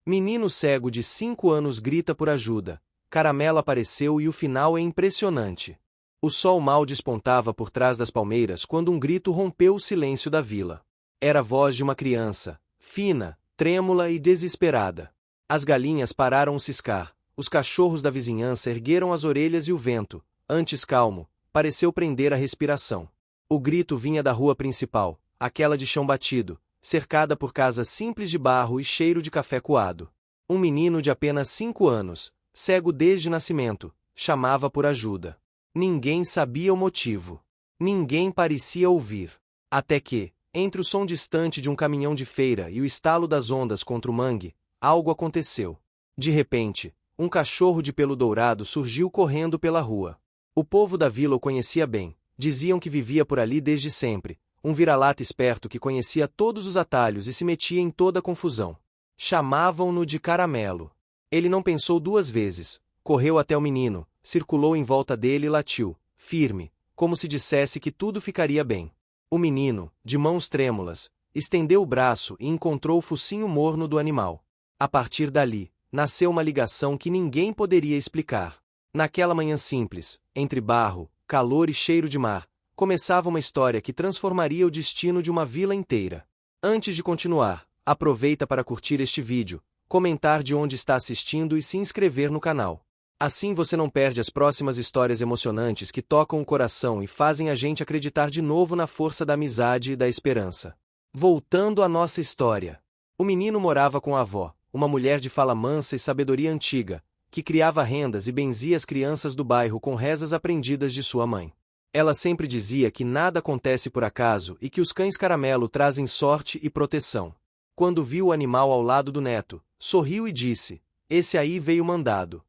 Menino cego de 5 anos grita por ajuda. Caramelo apareceu e o final é impressionante. O sol mal despontava por trás das palmeiras quando um grito rompeu o silêncio da vila. Era a voz de uma criança, fina, trêmula e desesperada. As galinhas pararam de ciscar, os cachorros da vizinhança ergueram as orelhas e o vento, antes calmo, pareceu prender a respiração. O grito vinha da rua principal, aquela de chão batido, cercada por casas simples de barro e cheiro de café coado. Um menino de apenas 5 anos, cego desde nascimento, chamava por ajuda. Ninguém sabia o motivo. Ninguém parecia ouvir. Até que, entre o som distante de um caminhão de feira e o estalo das ondas contra o mangue, algo aconteceu. De repente, um cachorro de pelo dourado surgiu correndo pela rua. O povo da vila o conhecia bem, diziam que vivia por ali desde sempre, um vira-lata esperto que conhecia todos os atalhos e se metia em toda a confusão. Chamavam-no de Caramelo. Ele não pensou 2 vezes, correu até o menino, circulou em volta dele e latiu, firme, como se dissesse que tudo ficaria bem. O menino, de mãos trêmulas, estendeu o braço e encontrou o focinho morno do animal. A partir dali, nasceu uma ligação que ninguém poderia explicar. Naquela manhã simples, entre barro, calor e cheiro de mar, começava uma história que transformaria o destino de uma vila inteira. Antes de continuar, aproveita para curtir este vídeo, comentar de onde está assistindo e se inscrever no canal. Assim você não perde as próximas histórias emocionantes que tocam o coração e fazem a gente acreditar de novo na força da amizade e da esperança. Voltando à nossa história. O menino morava com a avó, uma mulher de fala mansa e sabedoria antiga, que criava rendas e benzia as crianças do bairro com rezas aprendidas de sua mãe. Ela sempre dizia que nada acontece por acaso e que os cães Caramelo trazem sorte e proteção. Quando viu o animal ao lado do neto, sorriu e disse: "Esse aí veio mandado."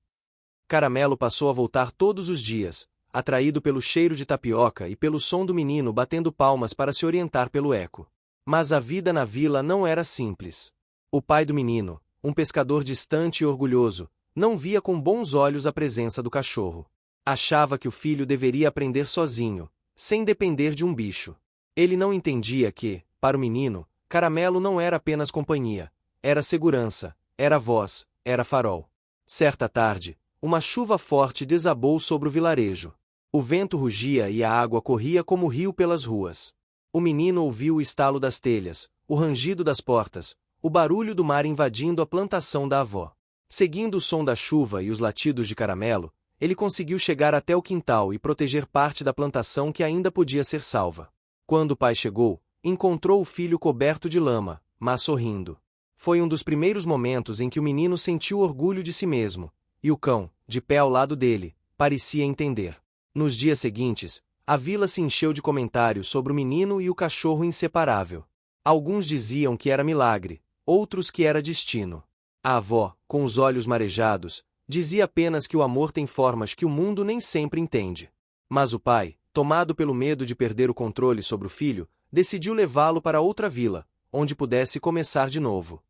Caramelo passou a voltar todos os dias, atraído pelo cheiro de tapioca e pelo som do menino batendo palmas para se orientar pelo eco. Mas a vida na vila não era simples. O pai do menino, um pescador distante e orgulhoso, não via com bons olhos a presença do cachorro. Achava que o filho deveria aprender sozinho, sem depender de um bicho. Ele não entendia que, para o menino, Caramelo não era apenas companhia, era segurança, era voz, era farol. Certa tarde, uma chuva forte desabou sobre o vilarejo. O vento rugia e a água corria como rio pelas ruas. O menino ouviu o estalo das telhas, o rangido das portas, o barulho do mar invadindo a plantação da avó. Seguindo o som da chuva e os latidos de Caramelo, ele conseguiu chegar até o quintal e proteger parte da plantação que ainda podia ser salva. Quando o pai chegou, encontrou o filho coberto de lama, mas sorrindo. Foi um dos primeiros momentos em que o menino sentiu orgulho de si mesmo, e o cão, de pé ao lado dele, parecia entender. Nos dias seguintes, a vila se encheu de comentários sobre o menino e o cachorro inseparável. Alguns diziam que era milagre, outros que era destino. A avó, com os olhos marejados, dizia apenas que o amor tem formas que o mundo nem sempre entende. Mas o pai, tomado pelo medo de perder o controle sobre o filho, decidiu levá-lo para outra vila, onde pudesse começar de novo.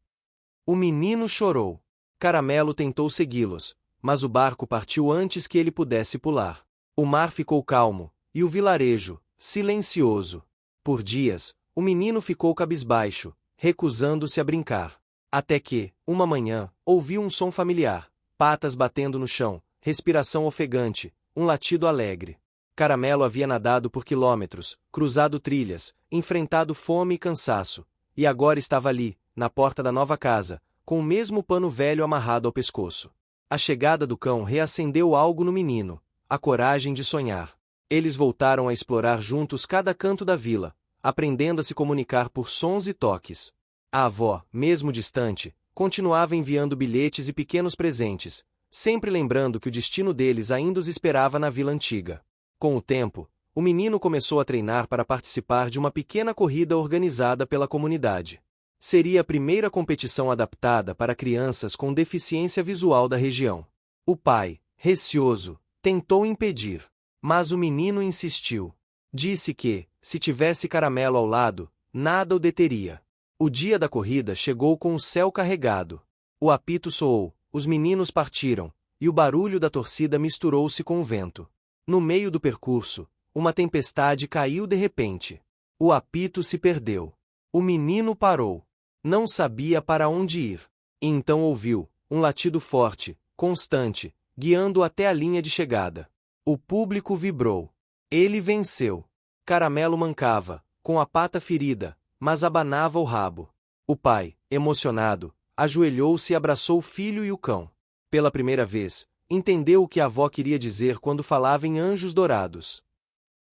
O menino chorou. Caramelo tentou segui-los, mas o barco partiu antes que ele pudesse pular. O mar ficou calmo, e o vilarejo, silencioso. Por dias, o menino ficou cabisbaixo, recusando-se a brincar. Até que, uma manhã, ouviu um som familiar, patas batendo no chão, respiração ofegante, um latido alegre. Caramelo havia nadado por quilômetros, cruzado trilhas, enfrentado fome e cansaço, e agora estava ali, na porta da nova casa, com o mesmo pano velho amarrado ao pescoço. A chegada do cão reacendeu algo no menino, a coragem de sonhar. Eles voltaram a explorar juntos cada canto da vila, aprendendo a se comunicar por sons e toques. A avó, mesmo distante, continuava enviando bilhetes e pequenos presentes, sempre lembrando que o destino deles ainda os esperava na vila antiga. Com o tempo, o menino começou a treinar para participar de uma pequena corrida organizada pela comunidade. Seria a primeira competição adaptada para crianças com deficiência visual da região. O pai, receoso, tentou impedir, mas o menino insistiu. Disse que, se tivesse Caramelo ao lado, nada o deteria. O dia da corrida chegou com o céu carregado. O apito soou, os meninos partiram, e o barulho da torcida misturou-se com o vento. No meio do percurso, uma tempestade caiu de repente. O apito se perdeu. O menino parou. Não sabia para onde ir. E então ouviu um latido forte, constante, guiando-o até a linha de chegada. O público vibrou. Ele venceu. Caramelo mancava, com a pata ferida, mas abanava o rabo. O pai, emocionado, ajoelhou-se e abraçou o filho e o cão. Pela primeira vez, entendeu o que a avó queria dizer quando falava em anjos dourados.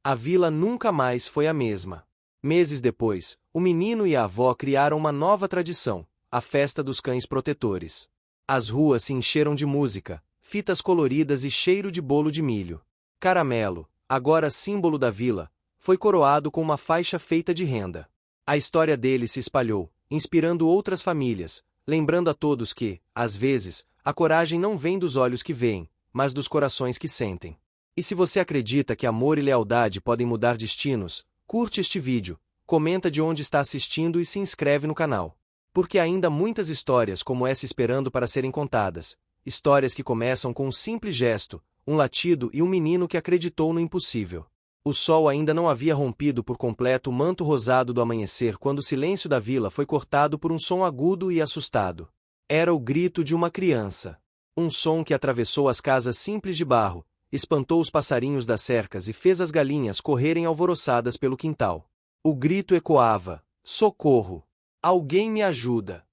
A vila nunca mais foi a mesma. Meses depois, o menino e a avó criaram uma nova tradição, a festa dos cães protetores. As ruas se encheram de música, fitas coloridas e cheiro de bolo de milho. Caramelo, agora símbolo da vila, foi coroado com uma faixa feita de renda. A história dele se espalhou, inspirando outras famílias, lembrando a todos que, às vezes, a coragem não vem dos olhos que veem, mas dos corações que sentem. E se você acredita que amor e lealdade podem mudar destinos, curte este vídeo, comenta de onde está assistindo e se inscreve no canal. Porque há ainda muitas histórias como essa esperando para serem contadas, histórias que começam com um simples gesto, um latido e um menino que acreditou no impossível. O sol ainda não havia rompido por completo o manto rosado do amanhecer quando o silêncio da vila foi cortado por um som agudo e assustado. Era o grito de uma criança. Um som que atravessou as casas simples de barro, espantou os passarinhos das cercas e fez as galinhas correrem alvoroçadas pelo quintal. O grito ecoava: socorro! Alguém me ajuda!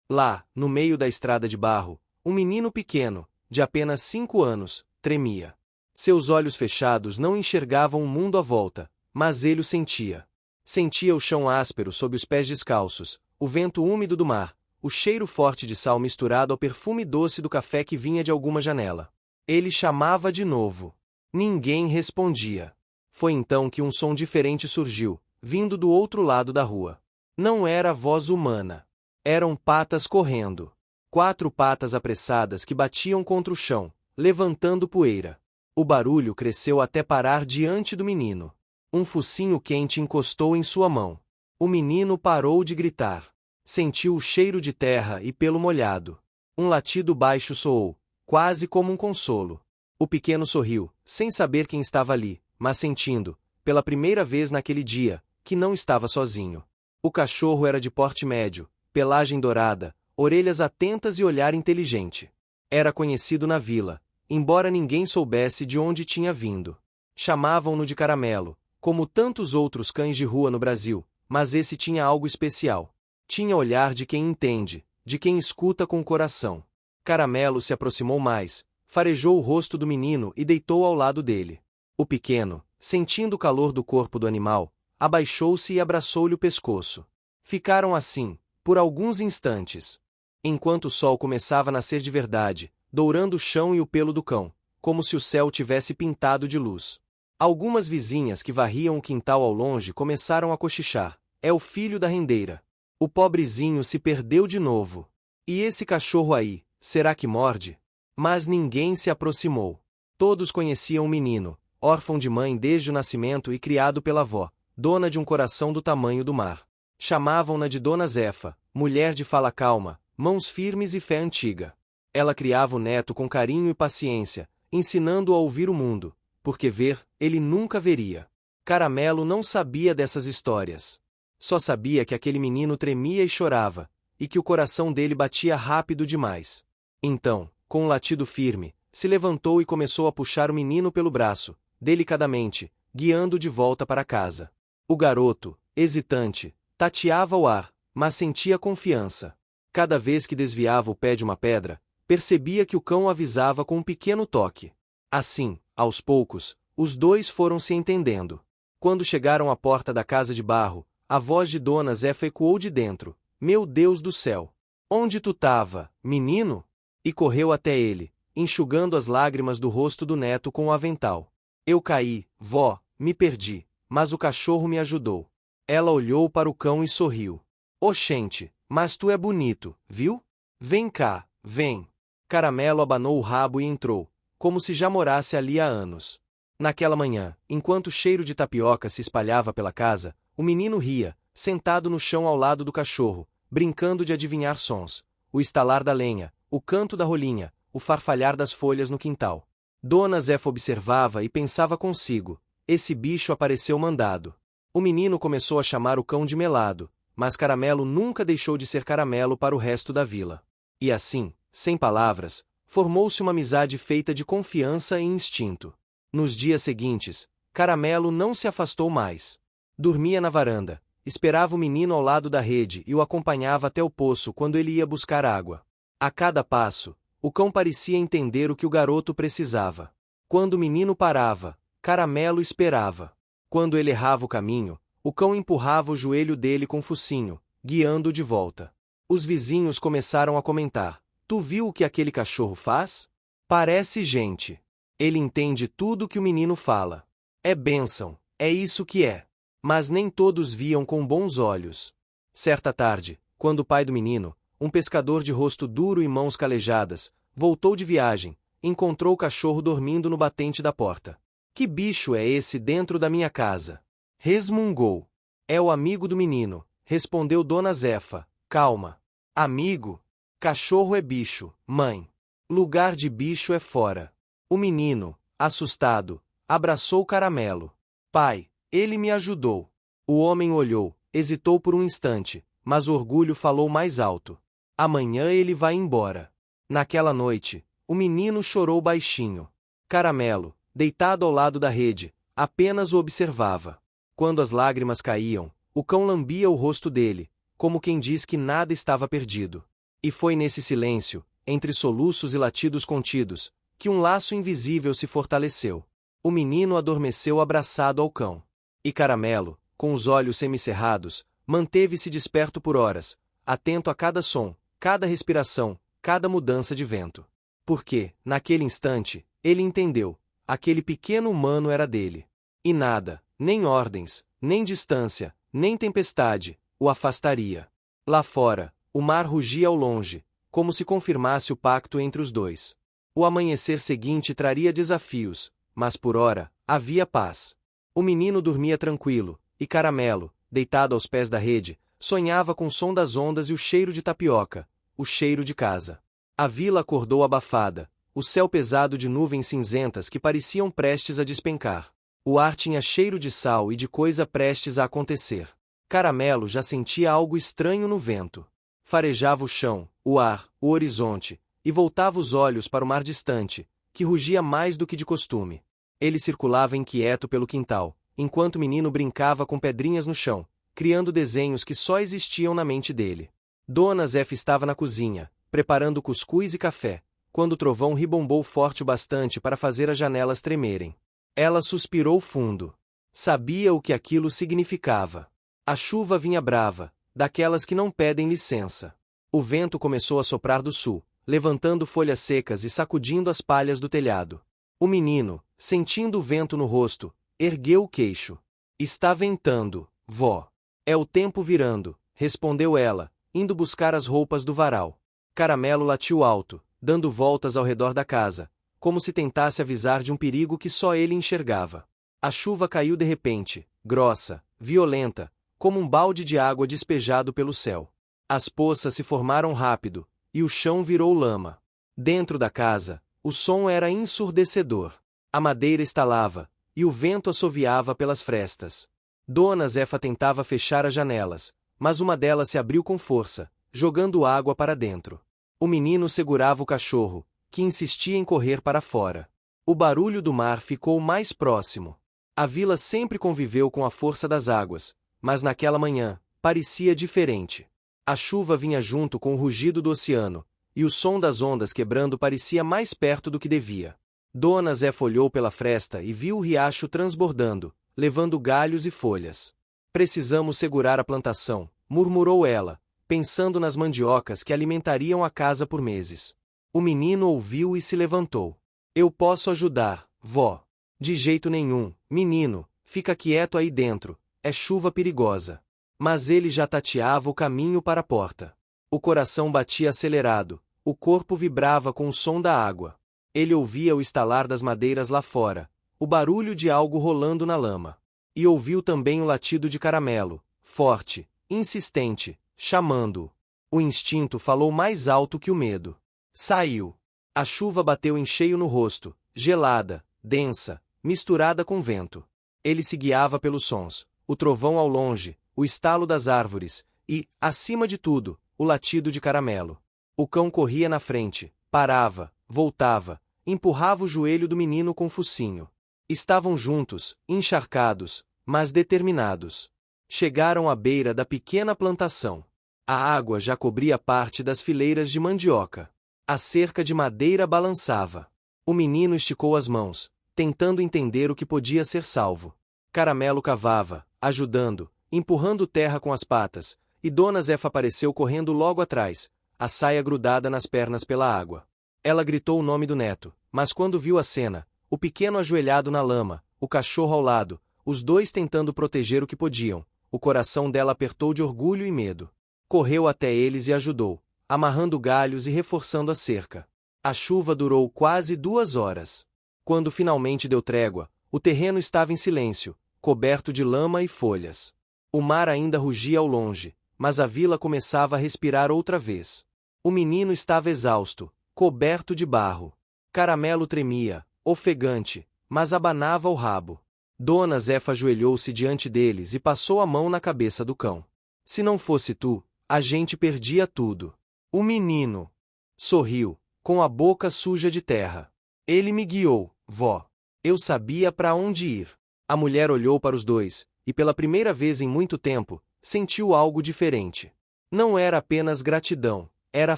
Lá, no meio da estrada de barro, um menino pequeno, de apenas 5 anos, tremia. Seus olhos fechados não enxergavam o mundo à volta, mas ele o sentia. Sentia o chão áspero sob os pés descalços, o vento úmido do mar, o cheiro forte de sal misturado ao perfume doce do café que vinha de alguma janela. Ele chamava de novo. Ninguém respondia. Foi então que um som diferente surgiu, vindo do outro lado da rua. Não era voz humana. Eram patas correndo. 4 patas apressadas que batiam contra o chão, levantando poeira. O barulho cresceu até parar diante do menino. Um focinho quente encostou em sua mão. O menino parou de gritar. Sentiu o cheiro de terra e pelo molhado. Um latido baixo soou, quase como um consolo. O pequeno sorriu, sem saber quem estava ali, mas sentindo, pela primeira vez naquele dia, que não estava sozinho. O cachorro era de porte médio, pelagem dourada, orelhas atentas e olhar inteligente. Era conhecido na vila, embora ninguém soubesse de onde tinha vindo. Chamavam-no de Caramelo, como tantos outros cães de rua no Brasil, mas esse tinha algo especial. Tinha olhar de quem entende, de quem escuta com o coração. Caramelo se aproximou mais, farejou o rosto do menino e deitou ao lado dele. O pequeno, sentindo o calor do corpo do animal, abaixou-se e abraçou-lhe o pescoço. Ficaram assim, por alguns instantes. Enquanto o sol começava a nascer de verdade, dourando o chão e o pelo do cão, como se o céu tivesse pintado de luz. Algumas vizinhas que varriam o quintal ao longe começaram a cochichar. É o filho da rendeira. O pobrezinho se perdeu de novo. E esse cachorro aí, será que morde? Mas ninguém se aproximou. Todos conheciam o menino, órfão de mãe desde o nascimento e criado pela avó, dona de um coração do tamanho do mar. Chamavam-na de Dona Zefa, mulher de fala calma, mãos firmes e fé antiga. Ela criava o neto com carinho e paciência, ensinando-o a ouvir o mundo, porque ver, ele nunca veria. Caramelo não sabia dessas histórias. Só sabia que aquele menino tremia e chorava, e que o coração dele batia rápido demais. Então, com um latido firme, se levantou e começou a puxar o menino pelo braço, delicadamente, guiando-o de volta para casa. O garoto, hesitante, tateava o ar, mas sentia confiança. Cada vez que desviava o pé de uma pedra, percebia que o cão o avisava com um pequeno toque. Assim, aos poucos, os dois foram se entendendo. Quando chegaram à porta da casa de barro, a voz de Dona Zefa ecoou de dentro. Meu Deus do céu! Onde tu tava, menino? E correu até ele, enxugando as lágrimas do rosto do neto com o avental. Eu caí, vó, me perdi, mas o cachorro me ajudou. Ela olhou para o cão e sorriu. Oxente, mas tu é bonito, viu? Vem cá, vem. Caramelo abanou o rabo e entrou, como se já morasse ali há anos. Naquela manhã, enquanto o cheiro de tapioca se espalhava pela casa, o menino ria, sentado no chão ao lado do cachorro, brincando de adivinhar sons, o estalar da lenha, o canto da rolinha, o farfalhar das folhas no quintal. Dona Zefa observava e pensava consigo, esse bicho apareceu mandado. O menino começou a chamar o cão de Melado, mas Caramelo nunca deixou de ser Caramelo para o resto da vila. E assim, sem palavras, formou-se uma amizade feita de confiança e instinto. Nos dias seguintes, Caramelo não se afastou mais. Dormia na varanda, esperava o menino ao lado da rede e o acompanhava até o poço quando ele ia buscar água. A cada passo, o cão parecia entender o que o garoto precisava. Quando o menino parava, Caramelo esperava. Quando ele errava o caminho, o cão empurrava o joelho dele com o focinho, guiando-o de volta. Os vizinhos começaram a comentar: "Tu viu o que aquele cachorro faz? Parece gente. Ele entende tudo que o menino fala. É bênção, é isso que é." Mas nem todos viam com bons olhos. Certa tarde, quando o pai do menino, um pescador de rosto duro e mãos calejadas, voltou de viagem, encontrou o cachorro dormindo no batente da porta. "Que bicho é esse dentro da minha casa?" resmungou. "É o amigo do menino", respondeu Dona Zefa. "Calma. Amigo? Cachorro é bicho, mãe. Lugar de bicho é fora." O menino, assustado, abraçou Caramelo. "Pai, ele me ajudou." O homem olhou, hesitou por um instante, mas o orgulho falou mais alto. "Amanhã ele vai embora." Naquela noite, o menino chorou baixinho. Caramelo, deitado ao lado da rede, apenas o observava. Quando as lágrimas caíam, o cão lambia o rosto dele, como quem diz que nada estava perdido. E foi nesse silêncio, entre soluços e latidos contidos, que um laço invisível se fortaleceu. O menino adormeceu abraçado ao cão. E Caramelo, com os olhos semicerrados, manteve-se desperto por horas, atento a cada som, cada respiração, cada mudança de vento. Porque, naquele instante, ele entendeu: aquele pequeno humano era dele. E nada, nem ordens, nem distância, nem tempestade, o afastaria. Lá fora, o mar rugia ao longe, como se confirmasse o pacto entre os dois. O amanhecer seguinte traria desafios, mas por ora, havia paz. O menino dormia tranquilo, e Caramelo, deitado aos pés da rede, sonhava com o som das ondas e o cheiro de tapioca, o cheiro de casa. A vila acordou abafada, o céu pesado de nuvens cinzentas que pareciam prestes a despencar. O ar tinha cheiro de sal e de coisa prestes a acontecer. Caramelo já sentia algo estranho no vento. Farejava o chão, o ar, o horizonte, e voltava os olhos para o mar distante, que rugia mais do que de costume. Ele circulava inquieto pelo quintal, enquanto o menino brincava com pedrinhas no chão, criando desenhos que só existiam na mente dele. Dona Zefa estava na cozinha, preparando cuscuz e café, quando o trovão ribombou forte o bastante para fazer as janelas tremerem. Ela suspirou fundo. Sabia o que aquilo significava. A chuva vinha brava, daquelas que não pedem licença. O vento começou a soprar do sul, levantando folhas secas e sacudindo as palhas do telhado. O menino, sentindo o vento no rosto, ergueu o queixo. "Está ventando, vó." "É o tempo virando", respondeu ela, indo buscar as roupas do varal. Caramelo latiu alto, dando voltas ao redor da casa, como se tentasse avisar de um perigo que só ele enxergava. A chuva caiu de repente, grossa, violenta, como um balde de água despejado pelo céu. As poças se formaram rápido, e o chão virou lama. Dentro da casa, o som era ensurdecedor. A madeira estalava, e o vento assoviava pelas frestas. Dona Zefa tentava fechar as janelas, mas uma delas se abriu com força, jogando água para dentro. O menino segurava o cachorro, que insistia em correr para fora. O barulho do mar ficou mais próximo. A vila sempre conviveu com a força das águas, mas naquela manhã, parecia diferente. A chuva vinha junto com o rugido do oceano, e o som das ondas quebrando parecia mais perto do que devia. Dona Zefa olhou pela fresta e viu o riacho transbordando, levando galhos e folhas. "Precisamos segurar a plantação", murmurou ela, pensando nas mandiocas que alimentariam a casa por meses. O menino ouviu e se levantou. "Eu posso ajudar, vó." "De jeito nenhum, menino, fica quieto aí dentro, é chuva perigosa." Mas ele já tateava o caminho para a porta. O coração batia acelerado, o corpo vibrava com o som da água. Ele ouvia o estalar das madeiras lá fora, o barulho de algo rolando na lama. E ouviu também o latido de Caramelo, forte, insistente, chamando-o. O instinto falou mais alto que o medo. Saiu. A chuva bateu em cheio no rosto, gelada, densa, misturada com vento. Ele se guiava pelos sons, o trovão ao longe, o estalo das árvores, e, acima de tudo, o latido de Caramelo. O cão corria na frente, parava, voltava, empurrava o joelho do menino com o focinho. Estavam juntos, encharcados, mas determinados. Chegaram à beira da pequena plantação. A água já cobria parte das fileiras de mandioca. A cerca de madeira balançava. O menino esticou as mãos, tentando entender o que podia ser salvo. Caramelo cavava, ajudando, empurrando terra com as patas, e Dona Zefa apareceu correndo logo atrás, a saia grudada nas pernas pela água. Ela gritou o nome do neto, mas quando viu a cena, o pequeno ajoelhado na lama, o cachorro ao lado, os dois tentando proteger o que podiam, o coração dela apertou de orgulho e medo. Correu até eles e ajudou, amarrando galhos e reforçando a cerca. A chuva durou quase 2 horas. Quando finalmente deu trégua, o terreno estava em silêncio, coberto de lama e folhas. O mar ainda rugia ao longe, mas a vila começava a respirar outra vez. O menino estava exausto, coberto de barro. Caramelo tremia, ofegante, mas abanava o rabo. Dona Zefa ajoelhou-se diante deles e passou a mão na cabeça do cão. Se não fosse tu, a gente perdia tudo. O menino sorriu, com a boca suja de terra. Ele me guiou, vó. Eu sabia para onde ir. A mulher olhou para os dois, e pela primeira vez em muito tempo, sentiu algo diferente. Não era apenas gratidão, era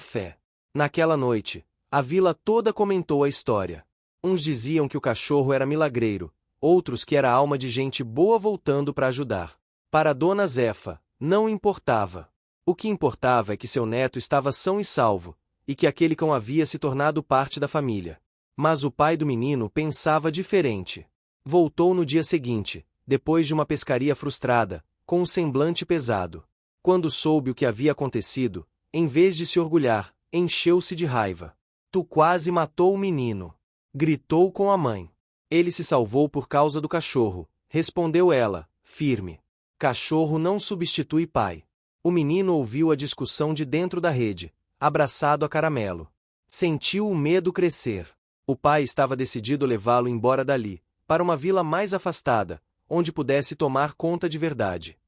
fé. Naquela noite, a vila toda comentou a história. Uns diziam que o cachorro era milagreiro, outros que era alma de gente boa voltando para ajudar. Para Dona Zefa, não importava. O que importava é que seu neto estava são e salvo, e que aquele cão havia se tornado parte da família. Mas o pai do menino pensava diferente. Voltou no dia seguinte, depois de uma pescaria frustrada, com um semblante pesado. Quando soube o que havia acontecido, em vez de se orgulhar, encheu-se de raiva. Tu quase matou o menino. Gritou com a mãe. Ele se salvou por causa do cachorro, respondeu ela, firme. Cachorro não substitui pai. O menino ouviu a discussão de dentro da rede, abraçado a Caramelo. Sentiu o medo crescer. O pai estava decidido levá-lo embora dali, para uma vila mais afastada, onde pudesse tomar conta de verdade.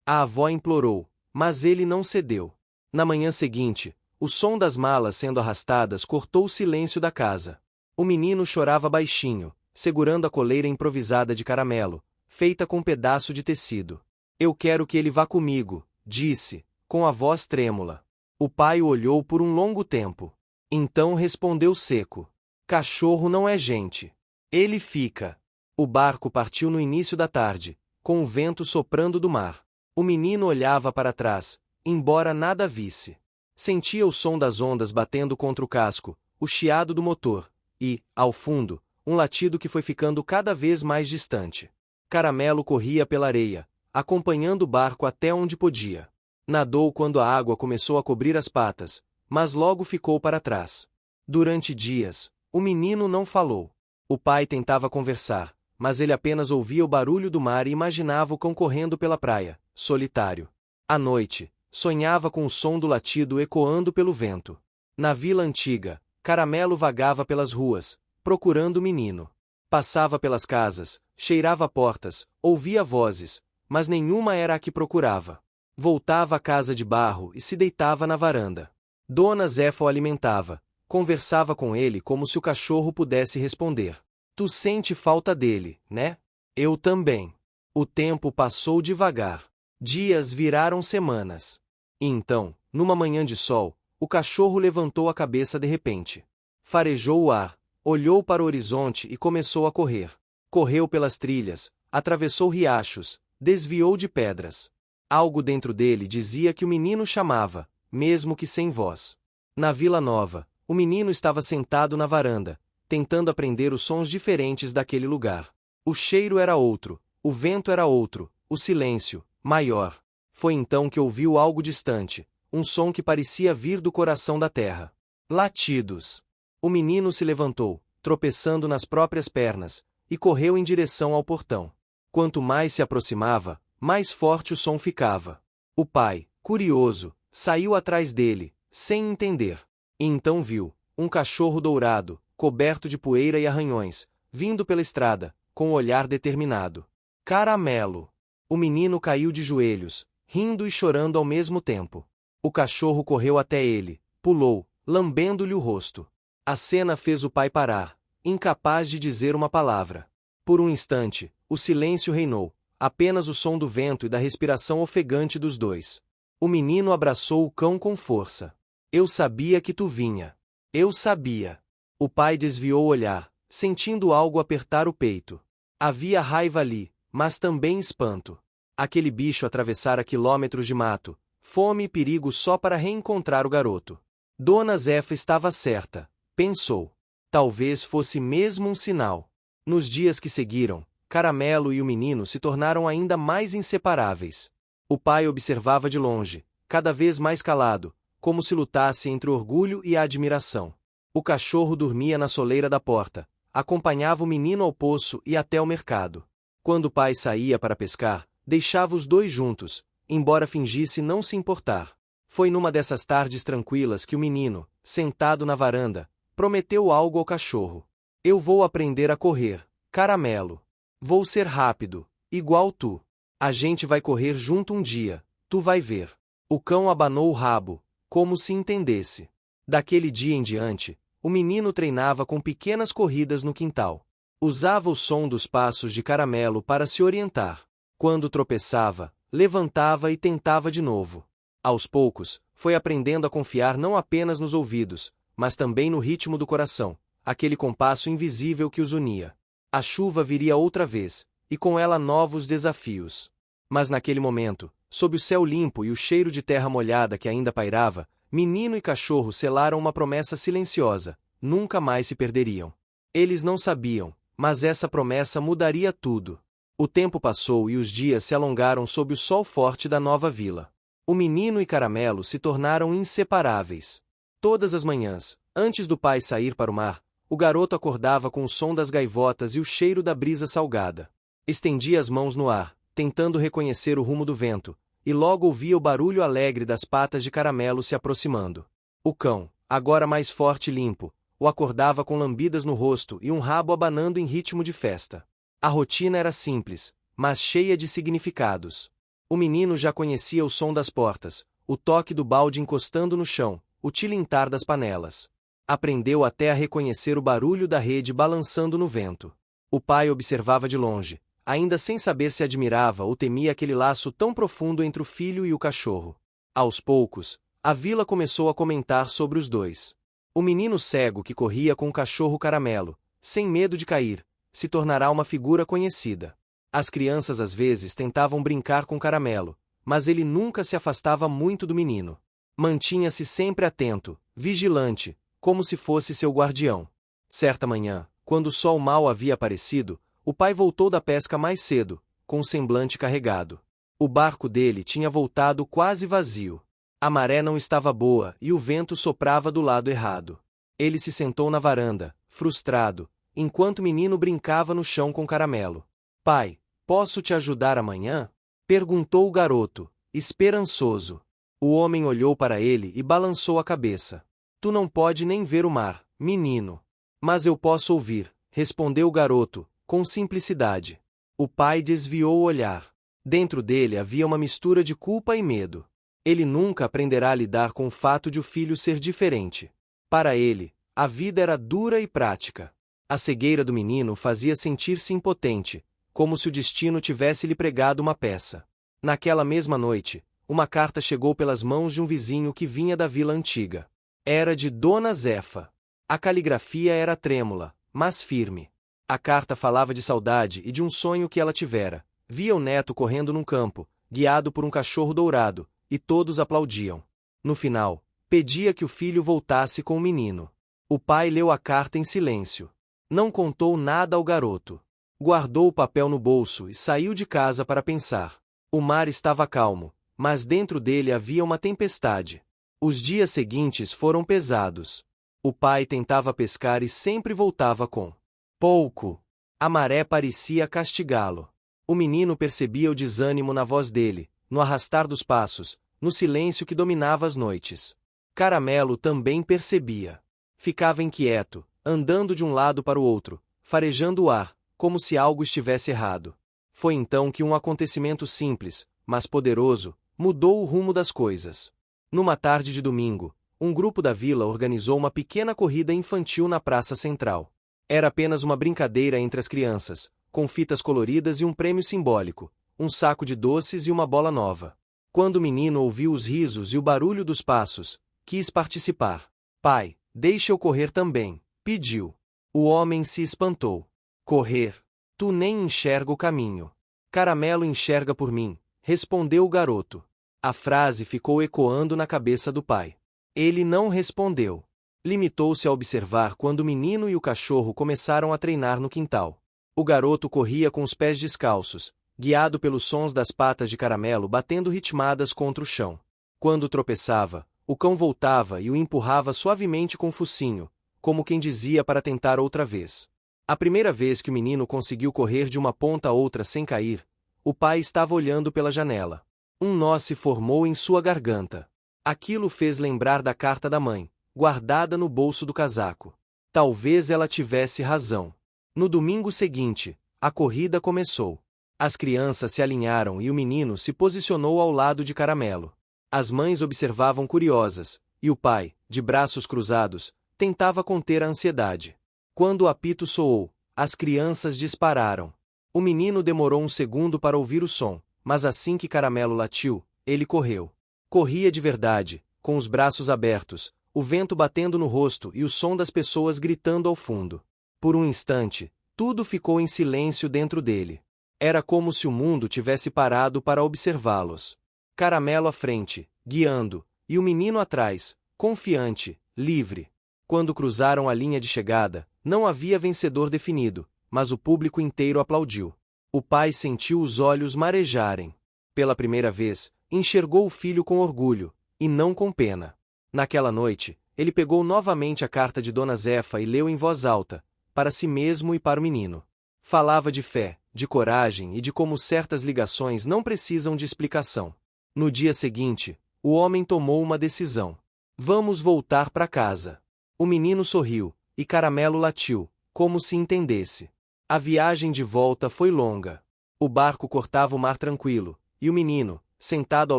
A avó implorou, mas ele não cedeu. Na manhã seguinte, o som das malas sendo arrastadas cortou o silêncio da casa. O menino chorava baixinho, segurando a coleira improvisada de Caramelo, feita com um pedaço de tecido. Eu quero que ele vá comigo, disse, com a voz trêmula. O pai o olhou por um longo tempo. Então respondeu seco. Cachorro não é gente. Ele fica. O barco partiu no início da tarde, com o vento soprando do mar. O menino olhava para trás, embora nada visse. Sentia o som das ondas batendo contra o casco, o chiado do motor, e, ao fundo, um latido que foi ficando cada vez mais distante. Caramelo corria pela areia, acompanhando o barco até onde podia. Nadou quando a água começou a cobrir as patas, mas logo ficou para trás. Durante dias, o menino não falou. O pai tentava conversar, mas ele apenas ouvia o barulho do mar e imaginava o cão correndo pela praia, solitário. À noite, sonhava com o som do latido ecoando pelo vento. Na vila antiga, Caramelo vagava pelas ruas, procurando o menino. Passava pelas casas, cheirava portas, ouvia vozes, mas nenhuma era a que procurava. Voltava à casa de barro e se deitava na varanda. Dona Zefa o alimentava, conversava com ele como se o cachorro pudesse responder. Tu sente falta dele, né? Eu também. O tempo passou devagar. Dias viraram semanas. E então, numa manhã de sol, o cachorro levantou a cabeça de repente. Farejou o ar, olhou para o horizonte e começou a correr. Correu pelas trilhas, atravessou riachos, desviou de pedras. Algo dentro dele dizia que o menino chamava, mesmo que sem voz. Na Vila Nova, o menino estava sentado na varanda, tentando aprender os sons diferentes daquele lugar. O cheiro era outro, o vento era outro, o silêncio, maior. Foi então que ouviu algo distante, um som que parecia vir do coração da terra. Latidos. O menino se levantou, tropeçando nas próprias pernas, e correu em direção ao portão. Quanto mais se aproximava, mais forte o som ficava. O pai, curioso, saiu atrás dele, sem entender. E então viu um cachorro dourado, coberto de poeira e arranhões, vindo pela estrada, com o olhar determinado. Caramelo! O menino caiu de joelhos, rindo e chorando ao mesmo tempo. O cachorro correu até ele, pulou, lambendo-lhe o rosto. A cena fez o pai parar, incapaz de dizer uma palavra. Por um instante, o silêncio reinou, apenas o som do vento e da respiração ofegante dos dois. O menino abraçou o cão com força. Eu sabia que tu vinha. Eu sabia. O pai desviou o olhar, sentindo algo apertar o peito. Havia raiva ali, mas também espanto. Aquele bicho atravessara quilômetros de mato, fome e perigo só para reencontrar o garoto. Dona Zefa estava certa, pensou. Talvez fosse mesmo um sinal. Nos dias que seguiram, Caramelo e o menino se tornaram ainda mais inseparáveis. O pai observava de longe, cada vez mais calado, como se lutasse entre o orgulho e a admiração. O cachorro dormia na soleira da porta, acompanhava o menino ao poço e até ao mercado. Quando o pai saía para pescar, deixava os dois juntos, embora fingisse não se importar. Foi numa dessas tardes tranquilas que o menino, sentado na varanda, prometeu algo ao cachorro. Eu vou aprender a correr, Caramelo. Vou ser rápido, igual tu. A gente vai correr junto um dia, tu vai ver. O cão abanou o rabo, como se entendesse. Daquele dia em diante, o menino treinava com pequenas corridas no quintal. Usava o som dos passos de Caramelo para se orientar. Quando tropeçava, levantava e tentava de novo. Aos poucos, foi aprendendo a confiar não apenas nos ouvidos, mas também no ritmo do coração, aquele compasso invisível que os unia. A chuva viria outra vez, e com ela novos desafios. Mas naquele momento, sob o céu limpo e o cheiro de terra molhada que ainda pairava, menino e cachorro selaram uma promessa silenciosa: nunca mais se perderiam. Eles não sabiam, mas essa promessa mudaria tudo. O tempo passou e os dias se alongaram sob o sol forte da nova vila. O menino e Caramelo se tornaram inseparáveis. Todas as manhãs, antes do pai sair para o mar, o garoto acordava com o som das gaivotas e o cheiro da brisa salgada. Estendia as mãos no ar, tentando reconhecer o rumo do vento, e logo ouvia o barulho alegre das patas de Caramelo se aproximando. O cão, agora mais forte e limpo, o acordava com lambidas no rosto e um rabo abanando em ritmo de festa. A rotina era simples, mas cheia de significados. O menino já conhecia o som das portas, o toque do balde encostando no chão, o tilintar das panelas. Aprendeu até a reconhecer o barulho da rede balançando no vento. O pai observava de longe, ainda sem saber se admirava ou temia aquele laço tão profundo entre o filho e o cachorro. Aos poucos, a vila começou a comentar sobre os dois. O menino cego que corria com o cachorro Caramelo, sem medo de cair, se tornará uma figura conhecida. As crianças às vezes tentavam brincar com Caramelo, mas ele nunca se afastava muito do menino. Mantinha-se sempre atento, vigilante, como se fosse seu guardião. Certa manhã, quando o sol mal havia aparecido, o pai voltou da pesca mais cedo, com o semblante carregado. O barco dele tinha voltado quase vazio. A maré não estava boa e o vento soprava do lado errado. Ele se sentou na varanda, frustrado, enquanto o menino brincava no chão com Caramelo. Pai, posso te ajudar amanhã? Perguntou o garoto, esperançoso. O homem olhou para ele e balançou a cabeça. Tu não pode nem ver o mar, menino. Mas eu posso ouvir, respondeu o garoto, com simplicidade. O pai desviou o olhar. Dentro dele havia uma mistura de culpa e medo. Ele nunca aprenderá a lidar com o fato de o filho ser diferente. Para ele, a vida era dura e prática. A cegueira do menino fazia sentir-se impotente, como se o destino tivesse lhe pregado uma peça. Naquela mesma noite, uma carta chegou pelas mãos de um vizinho que vinha da vila antiga. Era de Dona Zefa. A caligrafia era trêmula, mas firme. A carta falava de saudade e de um sonho que ela tivera. Via o neto correndo num campo, guiado por um cachorro dourado, e todos aplaudiam. No final, pedia que o filho voltasse com o menino. O pai leu a carta em silêncio. Não contou nada ao garoto. Guardou o papel no bolso e saiu de casa para pensar. O mar estava calmo, mas dentro dele havia uma tempestade. Os dias seguintes foram pesados. O pai tentava pescar e sempre voltava com pouco. A maré parecia castigá-lo. O menino percebia o desânimo na voz dele, no arrastar dos passos, no silêncio que dominava as noites. Caramelo também percebia. Ficava inquieto, andando de um lado para o outro, farejando o ar, como se algo estivesse errado. Foi então que um acontecimento simples, mas poderoso, mudou o rumo das coisas. Numa tarde de domingo, Um grupo da vila organizou uma pequena corrida infantil na praça central. Era apenas uma brincadeira entre as crianças, com fitas coloridas e um prêmio simbólico, um saco de doces e uma bola nova. Quando o menino ouviu os risos e o barulho dos passos, quis participar. Pai, deixe eu correr também, pediu. O homem se espantou. Correr? Tu nem enxerga o caminho. Caramelo enxerga por mim, respondeu o garoto. A frase ficou ecoando na cabeça do pai. Ele não respondeu. Limitou-se a observar quando o menino e o cachorro começaram a treinar no quintal. O garoto corria com os pés descalços, guiado pelos sons das patas de Caramelo batendo ritmadas contra o chão. Quando tropeçava, o cão voltava e o empurrava suavemente com o focinho, como quem dizia para tentar outra vez. A primeira vez que o menino conseguiu correr de uma ponta a outra sem cair, o pai estava olhando pela janela. Um nó se formou em sua garganta. Aquilo fez lembrar da carta da mãe, guardada no bolso do casaco. Talvez ela tivesse razão. No domingo seguinte, a corrida começou. As crianças se alinharam e o menino se posicionou ao lado de Caramelo. As mães observavam curiosas, e o pai, de braços cruzados, tentava conter a ansiedade. Quando o apito soou, as crianças dispararam. O menino demorou um segundo para ouvir o som, mas assim que Caramelo latiu, ele correu. Corria de verdade, com os braços abertos, o vento batendo no rosto e o som das pessoas gritando ao fundo. Por um instante, tudo ficou em silêncio dentro dele. Era como se o mundo tivesse parado para observá-los. Caramelo à frente, guiando, e o menino atrás, confiante, livre. Quando cruzaram a linha de chegada, não havia vencedor definido, mas o público inteiro aplaudiu. O pai sentiu os olhos marejarem. Pela primeira vez, enxergou o filho com orgulho, e não com pena. Naquela noite, ele pegou novamente a carta de Dona Zefa e leu em voz alta, para si mesmo e para o menino. Falava de fé, de coragem e de como certas ligações não precisam de explicação. No dia seguinte, o homem tomou uma decisão. Vamos voltar para casa. O menino sorriu, e Caramelo latiu, como se entendesse. A viagem de volta foi longa. O barco cortava o mar tranquilo, e o menino, sentado ao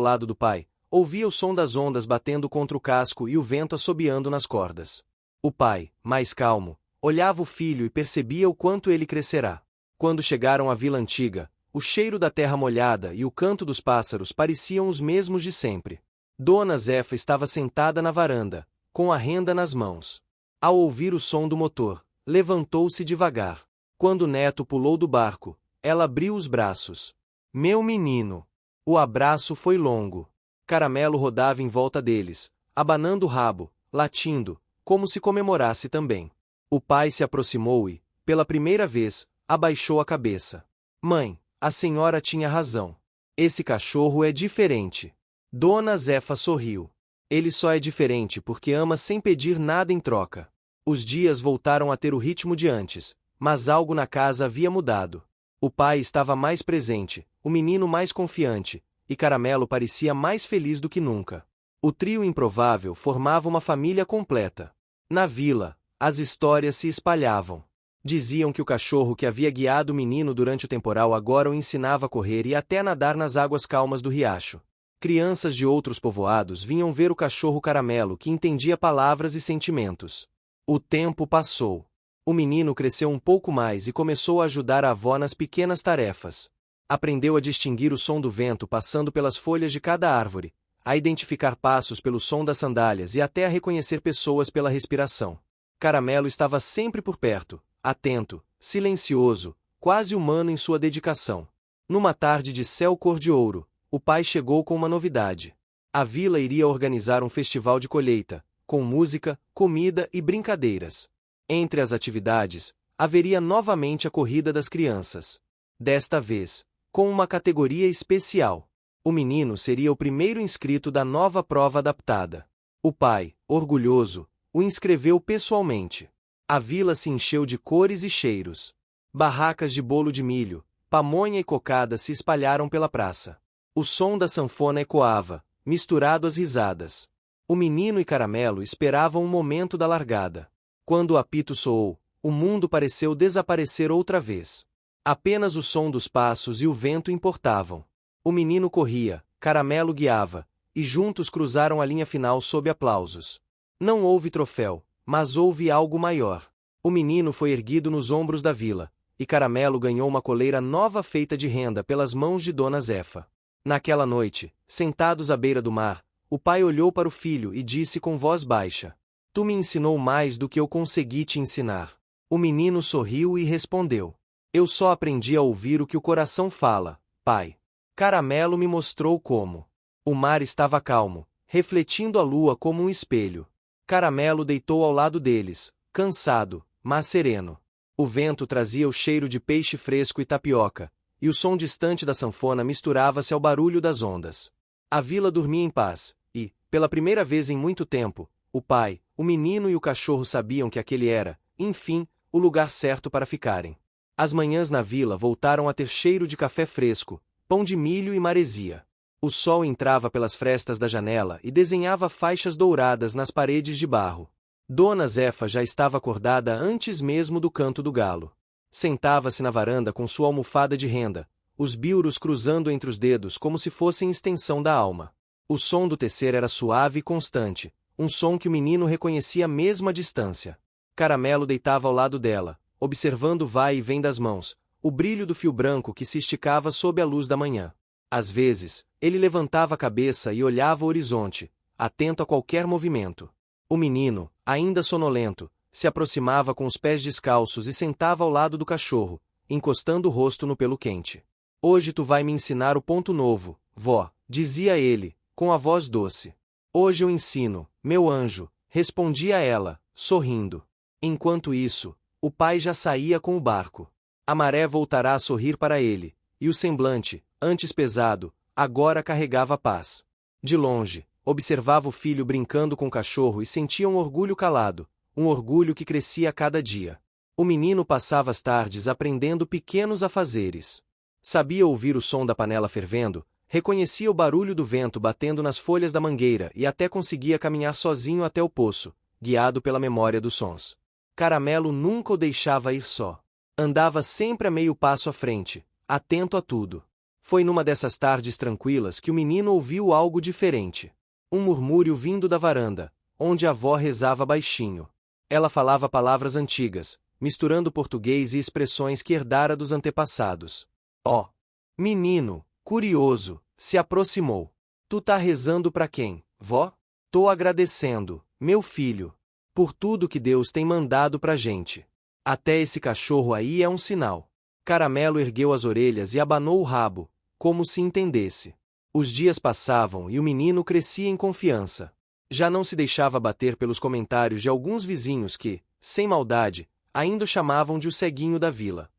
lado do pai, ouvia o som das ondas batendo contra o casco e o vento assobiando nas cordas. O pai, mais calmo, olhava o filho e percebia o quanto ele crescerá. Quando chegaram à vila antiga, o cheiro da terra molhada e o canto dos pássaros pareciam os mesmos de sempre. Dona Zefa estava sentada na varanda, com a renda nas mãos. Ao ouvir o som do motor, levantou-se devagar. Quando o neto pulou do barco, ela abriu os braços. Meu menino! O abraço foi longo. Caramelo rodava em volta deles, abanando o rabo, latindo, como se comemorasse também. O pai se aproximou e, pela primeira vez, abaixou a cabeça. Mãe, a senhora tinha razão. Esse cachorro é diferente. Dona Zefa sorriu. Ele só é diferente porque ama sem pedir nada em troca. Os dias voltaram a ter o ritmo de antes, mas algo na casa havia mudado. O pai estava mais presente, o menino mais confiante, e Caramelo parecia mais feliz do que nunca. O trio improvável formava uma família completa. Na vila, as histórias se espalhavam. Diziam que o cachorro que havia guiado o menino durante o temporal agora o ensinava a correr e até nadar nas águas calmas do riacho. Crianças de outros povoados vinham ver o cachorro Caramelo que entendia palavras e sentimentos. O tempo passou. O menino cresceu um pouco mais e começou a ajudar a avó nas pequenas tarefas. Aprendeu a distinguir o som do vento passando pelas folhas de cada árvore, a identificar passos pelo som das sandálias e até a reconhecer pessoas pela respiração. Caramelo estava sempre por perto, atento, silencioso, quase humano em sua dedicação. Numa tarde de céu cor de ouro, o pai chegou com uma novidade. A vila iria organizar um festival de colheita, com música, comida e brincadeiras. Entre as atividades, haveria novamente a corrida das crianças. Desta vez, com uma categoria especial. O menino seria o primeiro inscrito da nova prova adaptada. O pai, orgulhoso, o inscreveu pessoalmente. A vila se encheu de cores e cheiros. Barracas de bolo de milho, pamonha e cocada se espalharam pela praça. O som da sanfona ecoava, misturado às risadas. O menino e Caramelo esperavam o momento da largada. Quando o apito soou, o mundo pareceu desaparecer outra vez. Apenas o som dos passos e o vento importavam. O menino corria, Caramelo guiava, e juntos cruzaram a linha final sob aplausos. Não houve troféu, mas houve algo maior. O menino foi erguido nos ombros da vila, e Caramelo ganhou uma coleira nova feita de renda pelas mãos de Dona Zefa. Naquela noite, sentados à beira do mar, o pai olhou para o filho e disse com voz baixa: Tu me ensinou mais do que eu consegui te ensinar. O menino sorriu e respondeu: Eu só aprendi a ouvir o que o coração fala, pai. Caramelo me mostrou como. O mar estava calmo, refletindo a lua como um espelho. Caramelo deitou ao lado deles, cansado, mas sereno. O vento trazia o cheiro de peixe fresco e tapioca, e o som distante da sanfona misturava-se ao barulho das ondas. A vila dormia em paz, e, pela primeira vez em muito tempo, o pai, o menino e o cachorro sabiam que aquele era, enfim, o lugar certo para ficarem. As manhãs na vila voltaram a ter cheiro de café fresco, pão de milho e maresia. O sol entrava pelas frestas da janela e desenhava faixas douradas nas paredes de barro. Dona Zefa já estava acordada antes mesmo do canto do galo. Sentava-se na varanda com sua almofada de renda, os biuros cruzando entre os dedos como se fossem extensão da alma. O som do tecer era suave e constante, um som que o menino reconhecia mesmo à distância. Caramelo deitava ao lado dela, observando o vai e vem das mãos, o brilho do fio branco que se esticava sob a luz da manhã. Às vezes, ele levantava a cabeça e olhava o horizonte, atento a qualquer movimento. O menino, ainda sonolento, se aproximava com os pés descalços e sentava ao lado do cachorro, encostando o rosto no pelo quente. Hoje tu vai me ensinar o ponto novo, vó, dizia ele, com a voz doce. Hoje eu ensino, meu anjo, respondia ela, sorrindo. Enquanto isso, o pai já saía com o barco. A maré voltará a sorrir para ele, e o semblante, antes pesado, agora carregava paz. De longe, observava o filho brincando com o cachorro e sentia um orgulho calado, um orgulho que crescia a cada dia. O menino passava as tardes aprendendo pequenos afazeres. Sabia ouvir o som da panela fervendo, reconhecia o barulho do vento batendo nas folhas da mangueira e até conseguia caminhar sozinho até o poço, guiado pela memória dos sons. Caramelo nunca o deixava ir só. Andava sempre a meio passo à frente, atento a tudo. Foi numa dessas tardes tranquilas que o menino ouviu algo diferente. Um murmúrio vindo da varanda, onde a avó rezava baixinho. Ela falava palavras antigas, misturando português e expressões que herdara dos antepassados. Ó! Menino, curioso, se aproximou. Tu tá rezando pra quem, vó? Tô agradecendo, meu filho, por tudo que Deus tem mandado pra gente. Até esse cachorro aí é um sinal. Caramelo ergueu as orelhas e abanou o rabo, como se entendesse. Os dias passavam e o menino crescia em confiança. Já não se deixava bater pelos comentários de alguns vizinhos que, sem maldade, ainda o chamavam de o ceguinho da vila.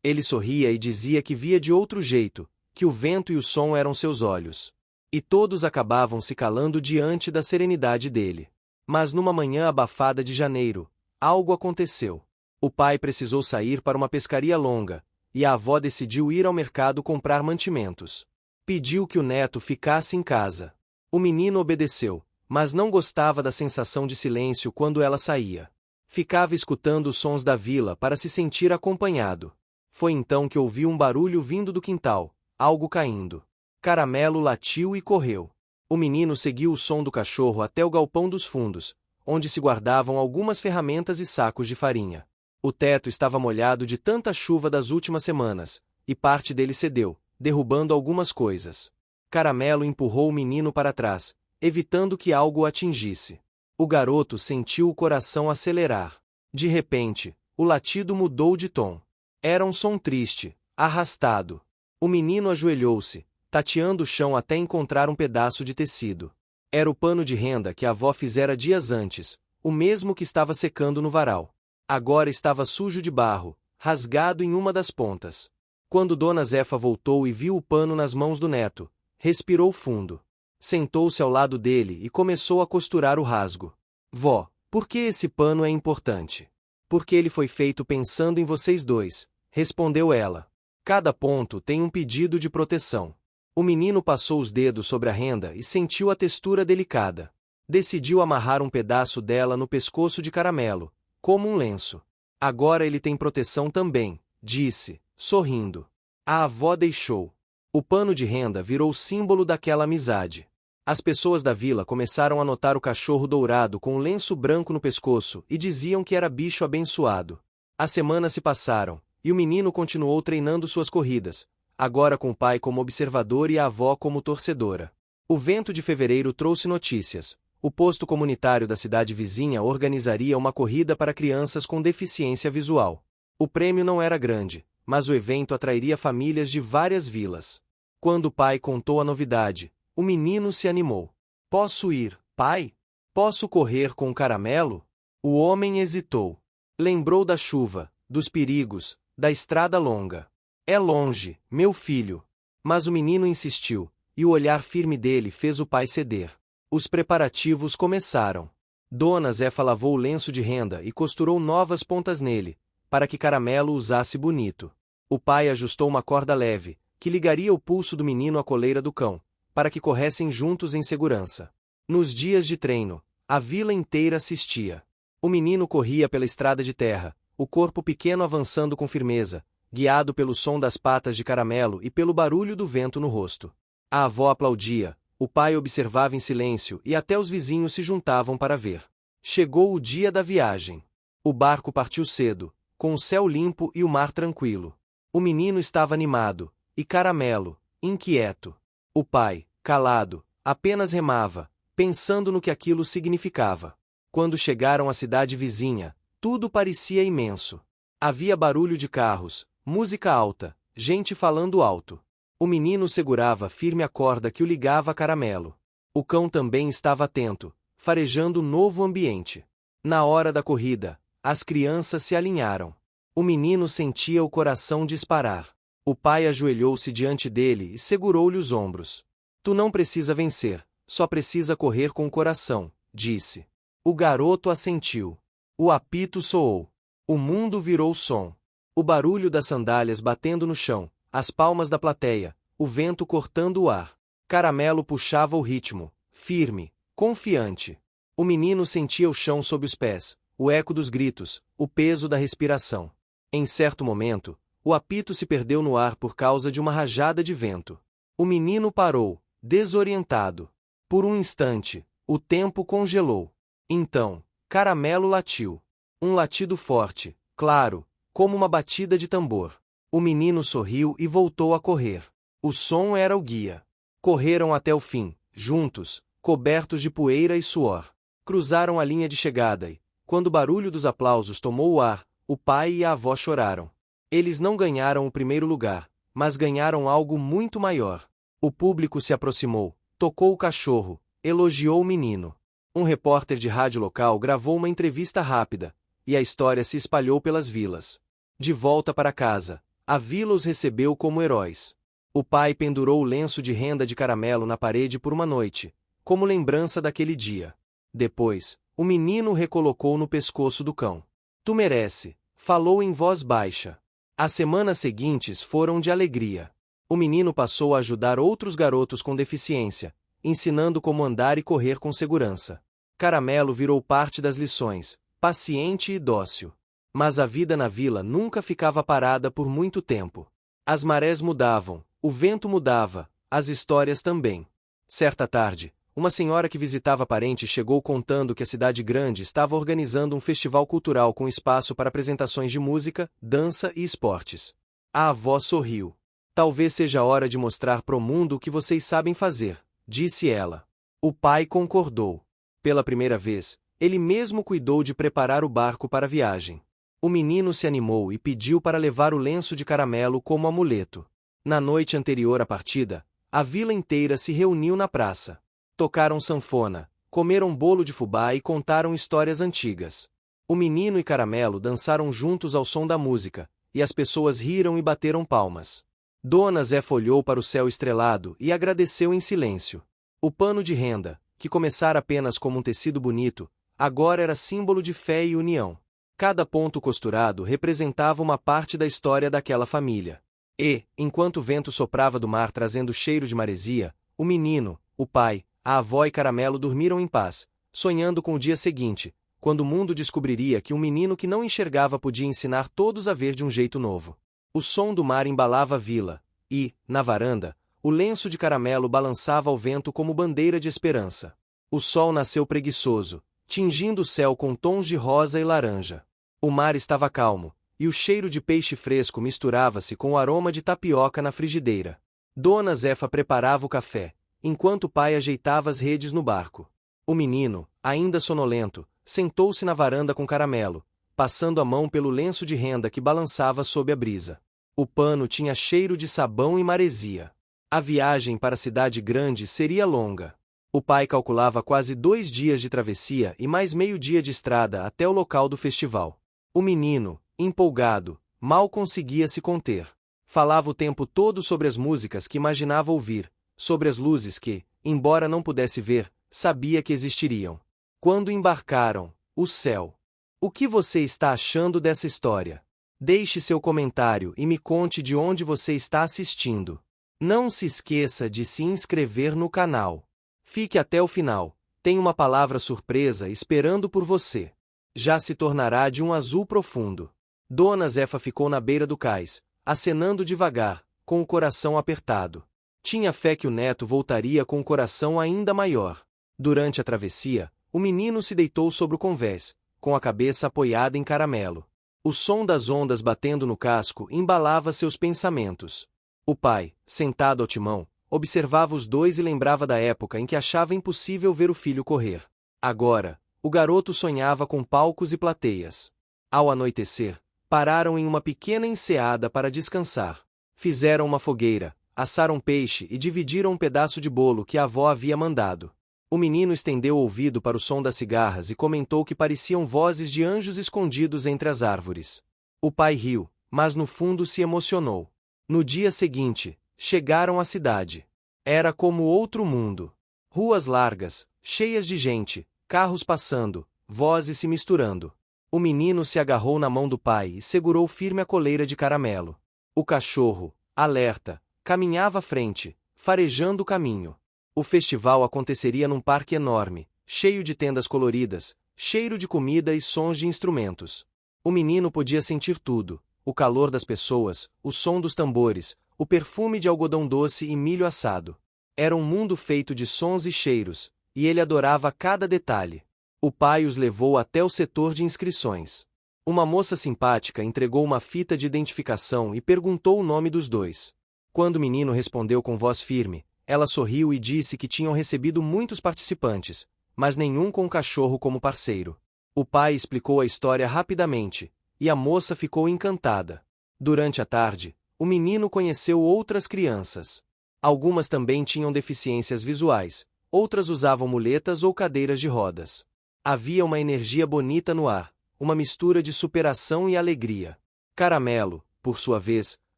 Ele sorria e dizia que via de outro jeito, que o vento e o som eram seus olhos. E todos acabavam se calando diante da serenidade dele. Mas numa manhã abafada de janeiro, algo aconteceu. O pai precisou sair para uma pescaria longa, e a avó decidiu ir ao mercado comprar mantimentos. Pediu que o neto ficasse em casa. O menino obedeceu, mas não gostava da sensação de silêncio quando ela saía. Ficava escutando os sons da vila para se sentir acompanhado. Foi então que ouviu um barulho vindo do quintal, algo caindo. Caramelo latiu e correu. O menino seguiu o som do cachorro até o galpão dos fundos, onde se guardavam algumas ferramentas e sacos de farinha. O teto estava molhado de tanta chuva das últimas semanas, e parte dele cedeu, derrubando algumas coisas. Caramelo empurrou o menino para trás, evitando que algo o atingisse. O garoto sentiu o coração acelerar. De repente, o latido mudou de tom. Era um som triste, arrastado. O menino ajoelhou-se, tateando o chão até encontrar um pedaço de tecido. Era o pano de renda que a avó fizera dias antes, o mesmo que estava secando no varal. Agora estava sujo de barro, rasgado em uma das pontas. Quando Dona Zefa voltou e viu o pano nas mãos do neto, respirou fundo. Sentou-se ao lado dele e começou a costurar o rasgo. Vó, por que esse pano é importante? Porque ele foi feito pensando em vocês dois, respondeu ela. Cada ponto tem um pedido de proteção. O menino passou os dedos sobre a renda e sentiu a textura delicada. Decidiu amarrar um pedaço dela no pescoço de Caramelo, como um lenço. Agora ele tem proteção também, disse, sorrindo. A avó deixou. O pano de renda virou símbolo daquela amizade. As pessoas da vila começaram a notar o cachorro dourado com um lenço branco no pescoço e diziam que era bicho abençoado. As semanas se passaram, e o menino continuou treinando suas corridas, agora com o pai como observador e a avó como torcedora. O vento de fevereiro trouxe notícias. O posto comunitário da cidade vizinha organizaria uma corrida para crianças com deficiência visual. O prêmio não era grande, mas o evento atrairia famílias de várias vilas. Quando o pai contou a novidade, o menino se animou. Posso ir, pai? Posso correr com o Caramelo? O homem hesitou. Lembrou da chuva, dos perigos, da estrada longa. É longe, meu filho. Mas o menino insistiu, e o olhar firme dele fez o pai ceder. Os preparativos começaram. Dona Zefa lavou o lenço de renda e costurou novas pontas nele, para que Caramelo usasse bonito. O pai ajustou uma corda leve, que ligaria o pulso do menino à coleira do cão, para que corressem juntos em segurança. Nos dias de treino, a vila inteira assistia. O menino corria pela estrada de terra, o corpo pequeno avançando com firmeza, guiado pelo som das patas de Caramelo e pelo barulho do vento no rosto. A avó aplaudia, o pai observava em silêncio e até os vizinhos se juntavam para ver. Chegou o dia da viagem. O barco partiu cedo, com o céu limpo e o mar tranquilo. O menino estava animado, e Caramelo, inquieto. O pai, calado, apenas remava, pensando no que aquilo significava. Quando chegaram à cidade vizinha, tudo parecia imenso. Havia barulho de carros, música alta, gente falando alto. O menino segurava firme a corda que o ligava a Caramelo. O cão também estava atento, farejando o novo ambiente. Na hora da corrida, as crianças se alinharam. O menino sentia o coração disparar. O pai ajoelhou-se diante dele e segurou-lhe os ombros. Tu não precisa vencer, só precisa correr com o coração, disse. O garoto assentiu. O apito soou. O mundo virou som. O barulho das sandálias batendo no chão, as palmas da plateia, o vento cortando o ar. Caramelo puxava o ritmo, firme, confiante. O menino sentia o chão sob os pés, o eco dos gritos, o peso da respiração. Em certo momento, o apito se perdeu no ar por causa de uma rajada de vento. O menino parou, desorientado. Por um instante, o tempo congelou. Então, Caramelo latiu. Um latido forte, claro, como uma batida de tambor. O menino sorriu e voltou a correr. O som era o guia. Correram até o fim, juntos, cobertos de poeira e suor. Cruzaram a linha de chegada e, quando o barulho dos aplausos tomou o ar, o pai e a avó choraram. Eles não ganharam o primeiro lugar, mas ganharam algo muito maior. O público se aproximou, tocou o cachorro, elogiou o menino. Um repórter de rádio local gravou uma entrevista rápida, e a história se espalhou pelas vilas. De volta para casa, a vila os recebeu como heróis. O pai pendurou o lenço de renda de Caramelo na parede por uma noite, como lembrança daquele dia. Depois, o menino o recolocou no pescoço do cão. Tu merece, falou em voz baixa. As semanas seguintes foram de alegria. O menino passou a ajudar outros garotos com deficiência, ensinando como andar e correr com segurança. Caramelo virou parte das lições, paciente e dócil. Mas a vida na vila nunca ficava parada por muito tempo. As marés mudavam, o vento mudava, as histórias também. Certa tarde, uma senhora que visitava parentes chegou contando que a cidade grande estava organizando um festival cultural com espaço para apresentações de música, dança e esportes. A avó sorriu. Talvez seja a hora de mostrar para o mundo o que vocês sabem fazer, disse ela. O pai concordou. Pela primeira vez, ele mesmo cuidou de preparar o barco para a viagem. O menino se animou e pediu para levar o lenço de Caramelo como amuleto. Na noite anterior à partida, a vila inteira se reuniu na praça. Tocaram sanfona, comeram bolo de fubá e contaram histórias antigas. O menino e Caramelo dançaram juntos ao som da música, e as pessoas riram e bateram palmas. Dona Zefa olhou para o céu estrelado e agradeceu em silêncio. O pano de renda, que começara apenas como um tecido bonito, agora era símbolo de fé e união. Cada ponto costurado representava uma parte da história daquela família. E, enquanto o vento soprava do mar trazendo cheiro de maresia, o menino, o pai, a avó e Caramelo dormiram em paz, sonhando com o dia seguinte, quando o mundo descobriria que um menino que não enxergava podia ensinar todos a ver de um jeito novo. O som do mar embalava a vila, e, na varanda, O lenço de caramelo balançava ao vento como bandeira de esperança. O sol nasceu preguiçoso, tingindo o céu com tons de rosa e laranja. O mar estava calmo, e o cheiro de peixe fresco misturava-se com o aroma de tapioca na frigideira. Dona Zefa preparava o café, enquanto o pai ajeitava as redes no barco. O menino, ainda sonolento, sentou-se na varanda com caramelo, passando a mão pelo lenço de renda que balançava sob a brisa. O pano tinha cheiro de sabão e maresia. A viagem para a cidade grande seria longa. O pai calculava quase 2 dias de travessia e mais meio dia de estrada até o local do festival. O menino, empolgado, mal conseguia se conter. Falava o tempo todo sobre as músicas que imaginava ouvir, sobre as luzes que, embora não pudesse ver, sabia que existiriam. Quando embarcaram, o céu. O que você está achando dessa história? Deixe seu comentário e me conte de onde você está assistindo. Não se esqueça de se inscrever no canal. Fique até o final, tem uma palavra surpresa esperando por você. Já se tornará de um azul profundo. Dona Zefa ficou na beira do cais, acenando devagar, com o coração apertado. Tinha fé que o neto voltaria com o coração ainda maior. Durante a travessia, o menino se deitou sobre o convés, com a cabeça apoiada em caramelo. O som das ondas batendo no casco embalava seus pensamentos. O pai, sentado ao timão, observava os dois e lembrava da época em que achava impossível ver o filho correr. Agora, o garoto sonhava com palcos e plateias. Ao anoitecer, pararam em uma pequena enseada para descansar. Fizeram uma fogueira, assaram peixe e dividiram um pedaço de bolo que a avó havia mandado. O menino estendeu o ouvido para o som das cigarras e comentou que pareciam vozes de anjos escondidos entre as árvores. O pai riu, mas no fundo se emocionou. No dia seguinte, chegaram à cidade. Era como outro mundo. Ruas largas, cheias de gente, carros passando, vozes se misturando. O menino se agarrou na mão do pai e segurou firme a coleira de caramelo. O cachorro, alerta, caminhava à frente, farejando o caminho. O festival aconteceria num parque enorme, cheio de tendas coloridas, cheiro de comida e sons de instrumentos. O menino podia sentir tudo: o calor das pessoas, o som dos tambores, o perfume de algodão doce e milho assado. Era um mundo feito de sons e cheiros, e ele adorava cada detalhe. O pai os levou até o setor de inscrições. Uma moça simpática entregou uma fita de identificação e perguntou o nome dos dois. Quando o menino respondeu com voz firme, ela sorriu e disse que tinham recebido muitos participantes, mas nenhum com o cachorro como parceiro. O pai explicou a história rapidamente, e a moça ficou encantada. Durante a tarde, o menino conheceu outras crianças. Algumas também tinham deficiências visuais, outras usavam muletas ou cadeiras de rodas. Havia uma energia bonita no ar, uma mistura de superação e alegria. Caramelo, por sua vez,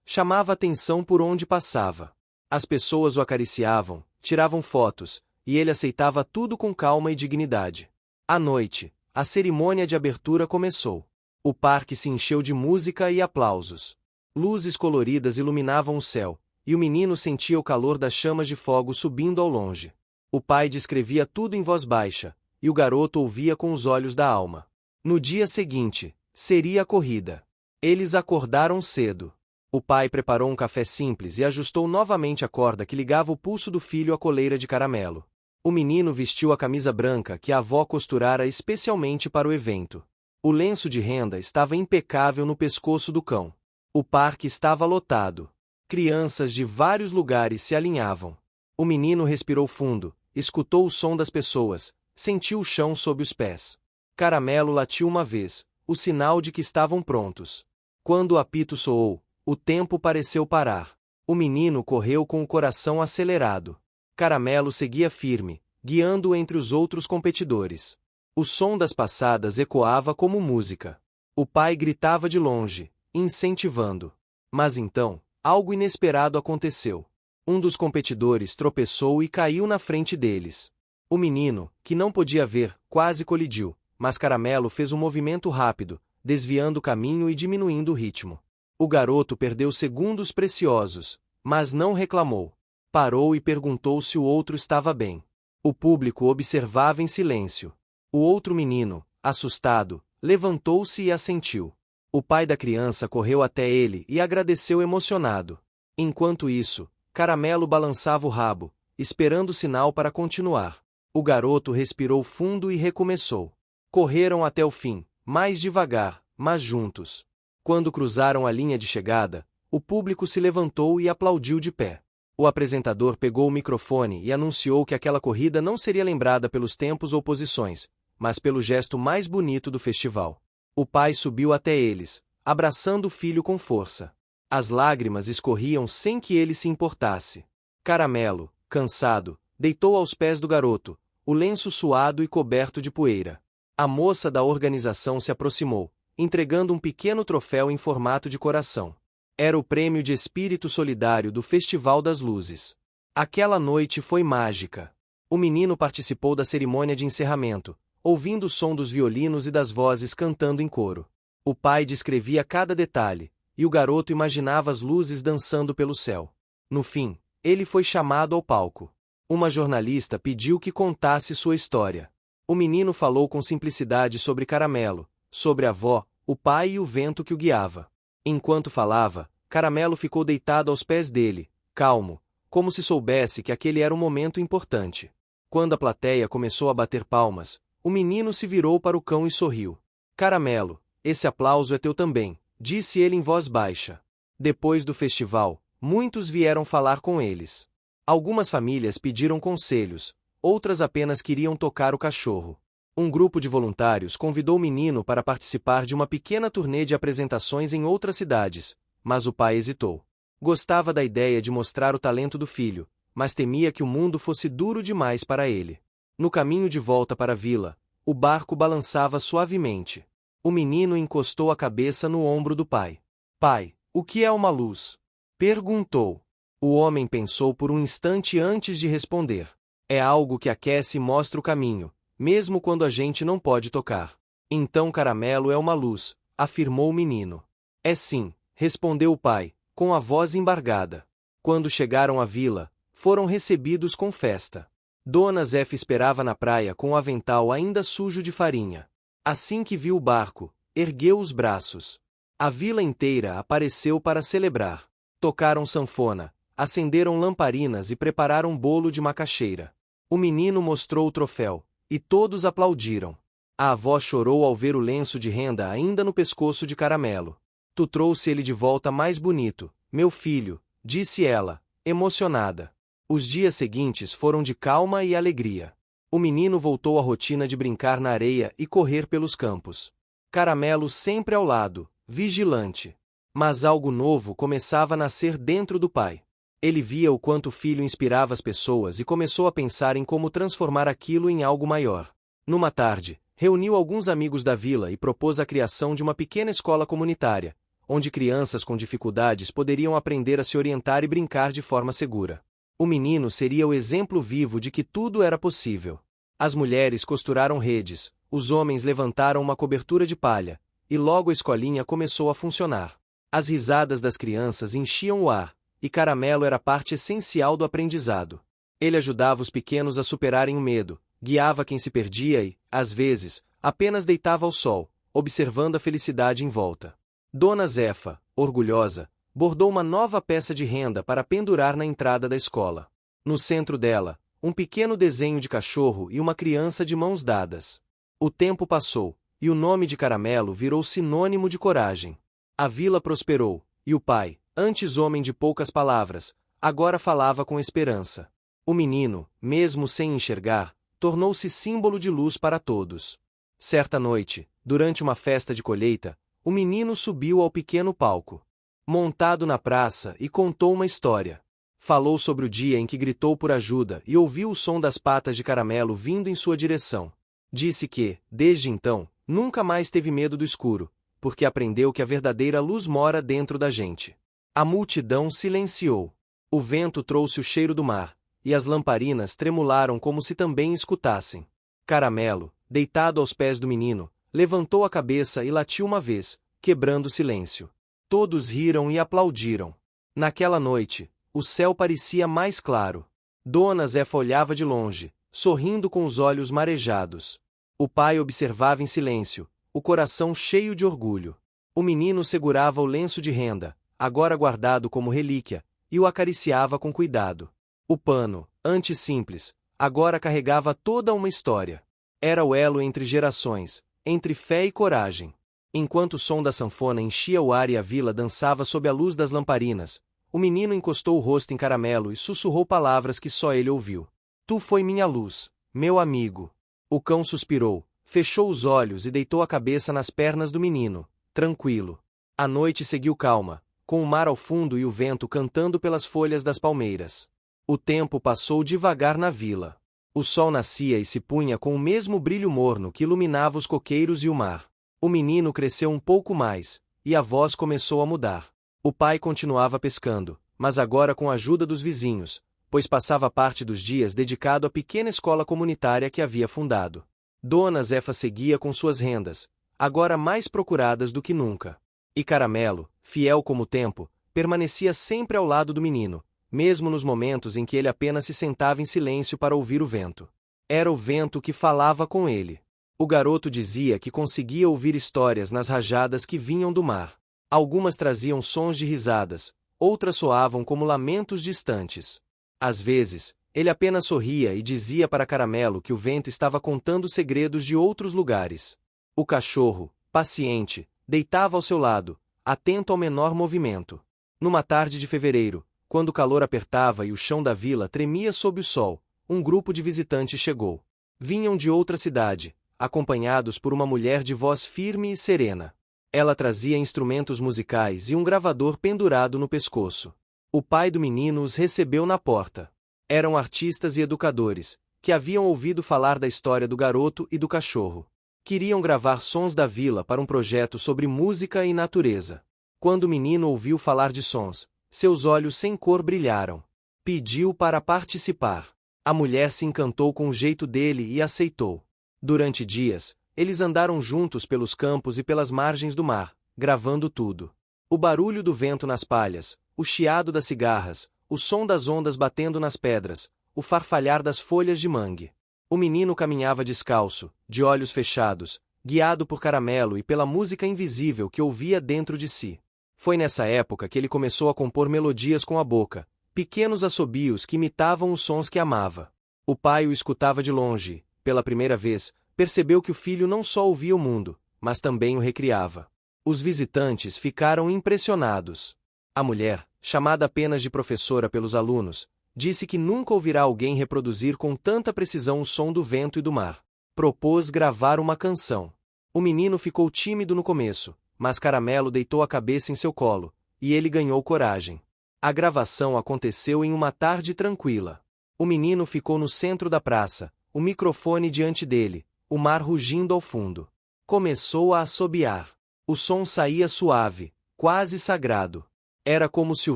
chamava atenção por onde passava. As pessoas o acariciavam, tiravam fotos, e ele aceitava tudo com calma e dignidade. À noite, a cerimônia de abertura começou. O parque se encheu de música e aplausos. Luzes coloridas iluminavam o céu, e o menino sentia o calor das chamas de fogo subindo ao longe. O pai descrevia tudo em voz baixa, e o garoto ouvia com os olhos da alma. No dia seguinte, seria a corrida. Eles acordaram cedo. O pai preparou um café simples e ajustou novamente a corda que ligava o pulso do filho à coleira de caramelo. O menino vestiu a camisa branca que a avó costurara especialmente para o evento. O lenço de renda estava impecável no pescoço do cão. O parque estava lotado. Crianças de vários lugares se alinhavam. O menino respirou fundo, escutou o som das pessoas, sentiu o chão sob os pés. Caramelo latiu uma vez, o sinal de que estavam prontos. Quando o apito soou, o tempo pareceu parar. O menino correu com o coração acelerado. Caramelo seguia firme, guiando-o entre os outros competidores. O som das passadas ecoava como música. O pai gritava de longe, incentivando. Mas então, algo inesperado aconteceu. Um dos competidores tropeçou e caiu na frente deles. O menino, que não podia ver, quase colidiu, mas Caramelo fez um movimento rápido, desviando o caminho e diminuindo o ritmo. O garoto perdeu segundos preciosos, mas não reclamou. Parou e perguntou se o outro estava bem. O público observava em silêncio. O outro menino, assustado, levantou-se e assentiu. O pai da criança correu até ele e agradeceu emocionado. Enquanto isso, Caramelo balançava o rabo, esperando o sinal para continuar. O garoto respirou fundo e recomeçou. Correram até o fim, mais devagar, mas juntos. Quando cruzaram a linha de chegada, o público se levantou e aplaudiu de pé. O apresentador pegou o microfone e anunciou que aquela corrida não seria lembrada pelos tempos ou posições, mas pelo gesto mais bonito do festival. O pai subiu até eles, abraçando o filho com força. As lágrimas escorriam sem que ele se importasse. Caramelo, cansado, deitou aos pés do garoto, o lenço suado e coberto de poeira. A moça da organização se aproximou, entregando um pequeno troféu em formato de coração. Era o prêmio de espírito solidário do Festival das Luzes. Aquela noite foi mágica. O menino participou da cerimônia de encerramento, ouvindo o som dos violinos e das vozes cantando em coro. O pai descrevia cada detalhe, e o garoto imaginava as luzes dançando pelo céu. No fim, ele foi chamado ao palco. Uma jornalista pediu que contasse sua história. O menino falou com simplicidade sobre Caramelo, sobre a avó, o pai e o vento que o guiava. Enquanto falava, Caramelo ficou deitado aos pés dele, calmo, como se soubesse que aquele era um momento importante. Quando a plateia começou a bater palmas, o menino se virou para o cão e sorriu. Caramelo, esse aplauso é teu também, disse ele em voz baixa. Depois do festival, muitos vieram falar com eles. Algumas famílias pediram conselhos, outras apenas queriam tocar o cachorro. Um grupo de voluntários convidou o menino para participar de uma pequena turnê de apresentações em outras cidades, mas o pai hesitou. Gostava da ideia de mostrar o talento do filho, mas temia que o mundo fosse duro demais para ele. No caminho de volta para a vila, o barco balançava suavemente. O menino encostou a cabeça no ombro do pai. Pai, o que é uma luz? Perguntou. O homem pensou por um instante antes de responder. É algo que aquece e mostra o caminho, mesmo quando a gente não pode tocar. Então Caramelo é uma luz, afirmou o menino. É sim, respondeu o pai, com a voz embargada. Quando chegaram à vila, foram recebidos com festa. Dona Zefa esperava na praia com o avental ainda sujo de farinha. Assim que viu o barco, ergueu os braços. A vila inteira apareceu para celebrar. Tocaram sanfona, acenderam lamparinas e prepararam bolo de macaxeira. O menino mostrou o troféu, e todos aplaudiram. A avó chorou ao ver o lenço de renda ainda no pescoço de Caramelo. Tu trouxe ele de volta mais bonito, meu filho, disse ela, emocionada. Os dias seguintes foram de calma e alegria. O menino voltou à rotina de brincar na areia e correr pelos campos. Caramelo sempre ao lado, vigilante. Mas algo novo começava a nascer dentro do pai. Ele via o quanto o filho inspirava as pessoas e começou a pensar em como transformar aquilo em algo maior. Numa tarde, reuniu alguns amigos da vila e propôs a criação de uma pequena escola comunitária, onde crianças com dificuldades poderiam aprender a se orientar e brincar de forma segura. O menino seria o exemplo vivo de que tudo era possível. As mulheres costuraram redes, os homens levantaram uma cobertura de palha, e logo a escolinha começou a funcionar. As risadas das crianças enchiam o ar, e Caramelo era parte essencial do aprendizado. Ele ajudava os pequenos a superarem o medo, guiava quem se perdia e, às vezes, apenas deitava ao sol, observando a felicidade em volta. Dona Zefa, orgulhosa, bordou uma nova peça de renda para pendurar na entrada da escola. No centro dela, um pequeno desenho de cachorro e uma criança de mãos dadas. O tempo passou, e o nome de Caramelo virou sinônimo de coragem. A vila prosperou, e o pai, antes homem de poucas palavras, agora falava com esperança. O menino, mesmo sem enxergar, tornou-se símbolo de luz para todos. Certa noite, durante uma festa de colheita, o menino subiu ao pequeno palco. Montado na praça e contou uma história. Falou sobre o dia em que gritou por ajuda e ouviu o som das patas de Caramelo vindo em sua direção. Disse que, desde então, nunca mais teve medo do escuro, porque aprendeu que a verdadeira luz mora dentro da gente. A multidão silenciou. O vento trouxe o cheiro do mar, e as lamparinas tremularam como se também escutassem. Caramelo, deitado aos pés do menino, levantou a cabeça e latiu uma vez, quebrando o silêncio. Todos riram e aplaudiram. Naquela noite, o céu parecia mais claro. Dona Zefa olhava de longe, sorrindo com os olhos marejados. O pai observava em silêncio, o coração cheio de orgulho. O menino segurava o lenço de renda, agora guardado como relíquia, e o acariciava com cuidado. O pano, antes simples, agora carregava toda uma história. Era o elo entre gerações, entre fé e coragem. Enquanto o som da sanfona enchia o ar e a vila dançava sob a luz das lamparinas, o menino encostou o rosto em Caramelo e sussurrou palavras que só ele ouviu. Tu foi minha luz, meu amigo. O cão suspirou, fechou os olhos e deitou a cabeça nas pernas do menino, tranquilo. A noite seguiu calma, com o mar ao fundo e o vento cantando pelas folhas das palmeiras. O tempo passou devagar na vila. O sol nascia e se punha com o mesmo brilho morno que iluminava os coqueiros e o mar. O menino cresceu um pouco mais, e a voz começou a mudar. O pai continuava pescando, mas agora com a ajuda dos vizinhos, pois passava parte dos dias dedicado à pequena escola comunitária que havia fundado. Dona Zefa seguia com suas rendas, agora mais procuradas do que nunca. E Caramelo, fiel como o tempo, permanecia sempre ao lado do menino, mesmo nos momentos em que ele apenas se sentava em silêncio para ouvir o vento. Era o vento que falava com ele. O garoto dizia que conseguia ouvir histórias nas rajadas que vinham do mar. Algumas traziam sons de risadas, outras soavam como lamentos distantes. Às vezes, ele apenas sorria e dizia para Caramelo que o vento estava contando segredos de outros lugares. O cachorro, paciente, deitava ao seu lado, atento ao menor movimento. Numa tarde de fevereiro, quando o calor apertava e o chão da vila tremia sob o sol, um grupo de visitantes chegou. Vinham de outra cidade, acompanhados por uma mulher de voz firme e serena. Ela trazia instrumentos musicais e um gravador pendurado no pescoço. O pai do menino os recebeu na porta. Eram artistas e educadores, que haviam ouvido falar da história do garoto e do cachorro. Queriam gravar sons da vila para um projeto sobre música e natureza. Quando o menino ouviu falar de sons, seus olhos sem cor brilharam. Pediu para participar. A mulher se encantou com o jeito dele e aceitou. Durante dias, eles andaram juntos pelos campos e pelas margens do mar, gravando tudo. O barulho do vento nas palhas, o chiado das cigarras, o som das ondas batendo nas pedras, o farfalhar das folhas de mangue. O menino caminhava descalço, de olhos fechados, guiado por Caramelo e pela música invisível que ouvia dentro de si. Foi nessa época que ele começou a compor melodias com a boca, pequenos assobios que imitavam os sons que amava. O pai o escutava de longe, pela primeira vez, percebeu que o filho não só ouvia o mundo, mas também o recriava. Os visitantes ficaram impressionados. A mulher, chamada apenas de professora pelos alunos, disse que nunca ouvirá alguém reproduzir com tanta precisão o som do vento e do mar. Propôs gravar uma canção. O menino ficou tímido no começo, mas Caramelo deitou a cabeça em seu colo, e ele ganhou coragem. A gravação aconteceu em uma tarde tranquila. O menino ficou no centro da praça, o microfone diante dele, o mar rugindo ao fundo. Começou a assobiar. O som saía suave, quase sagrado. Era como se o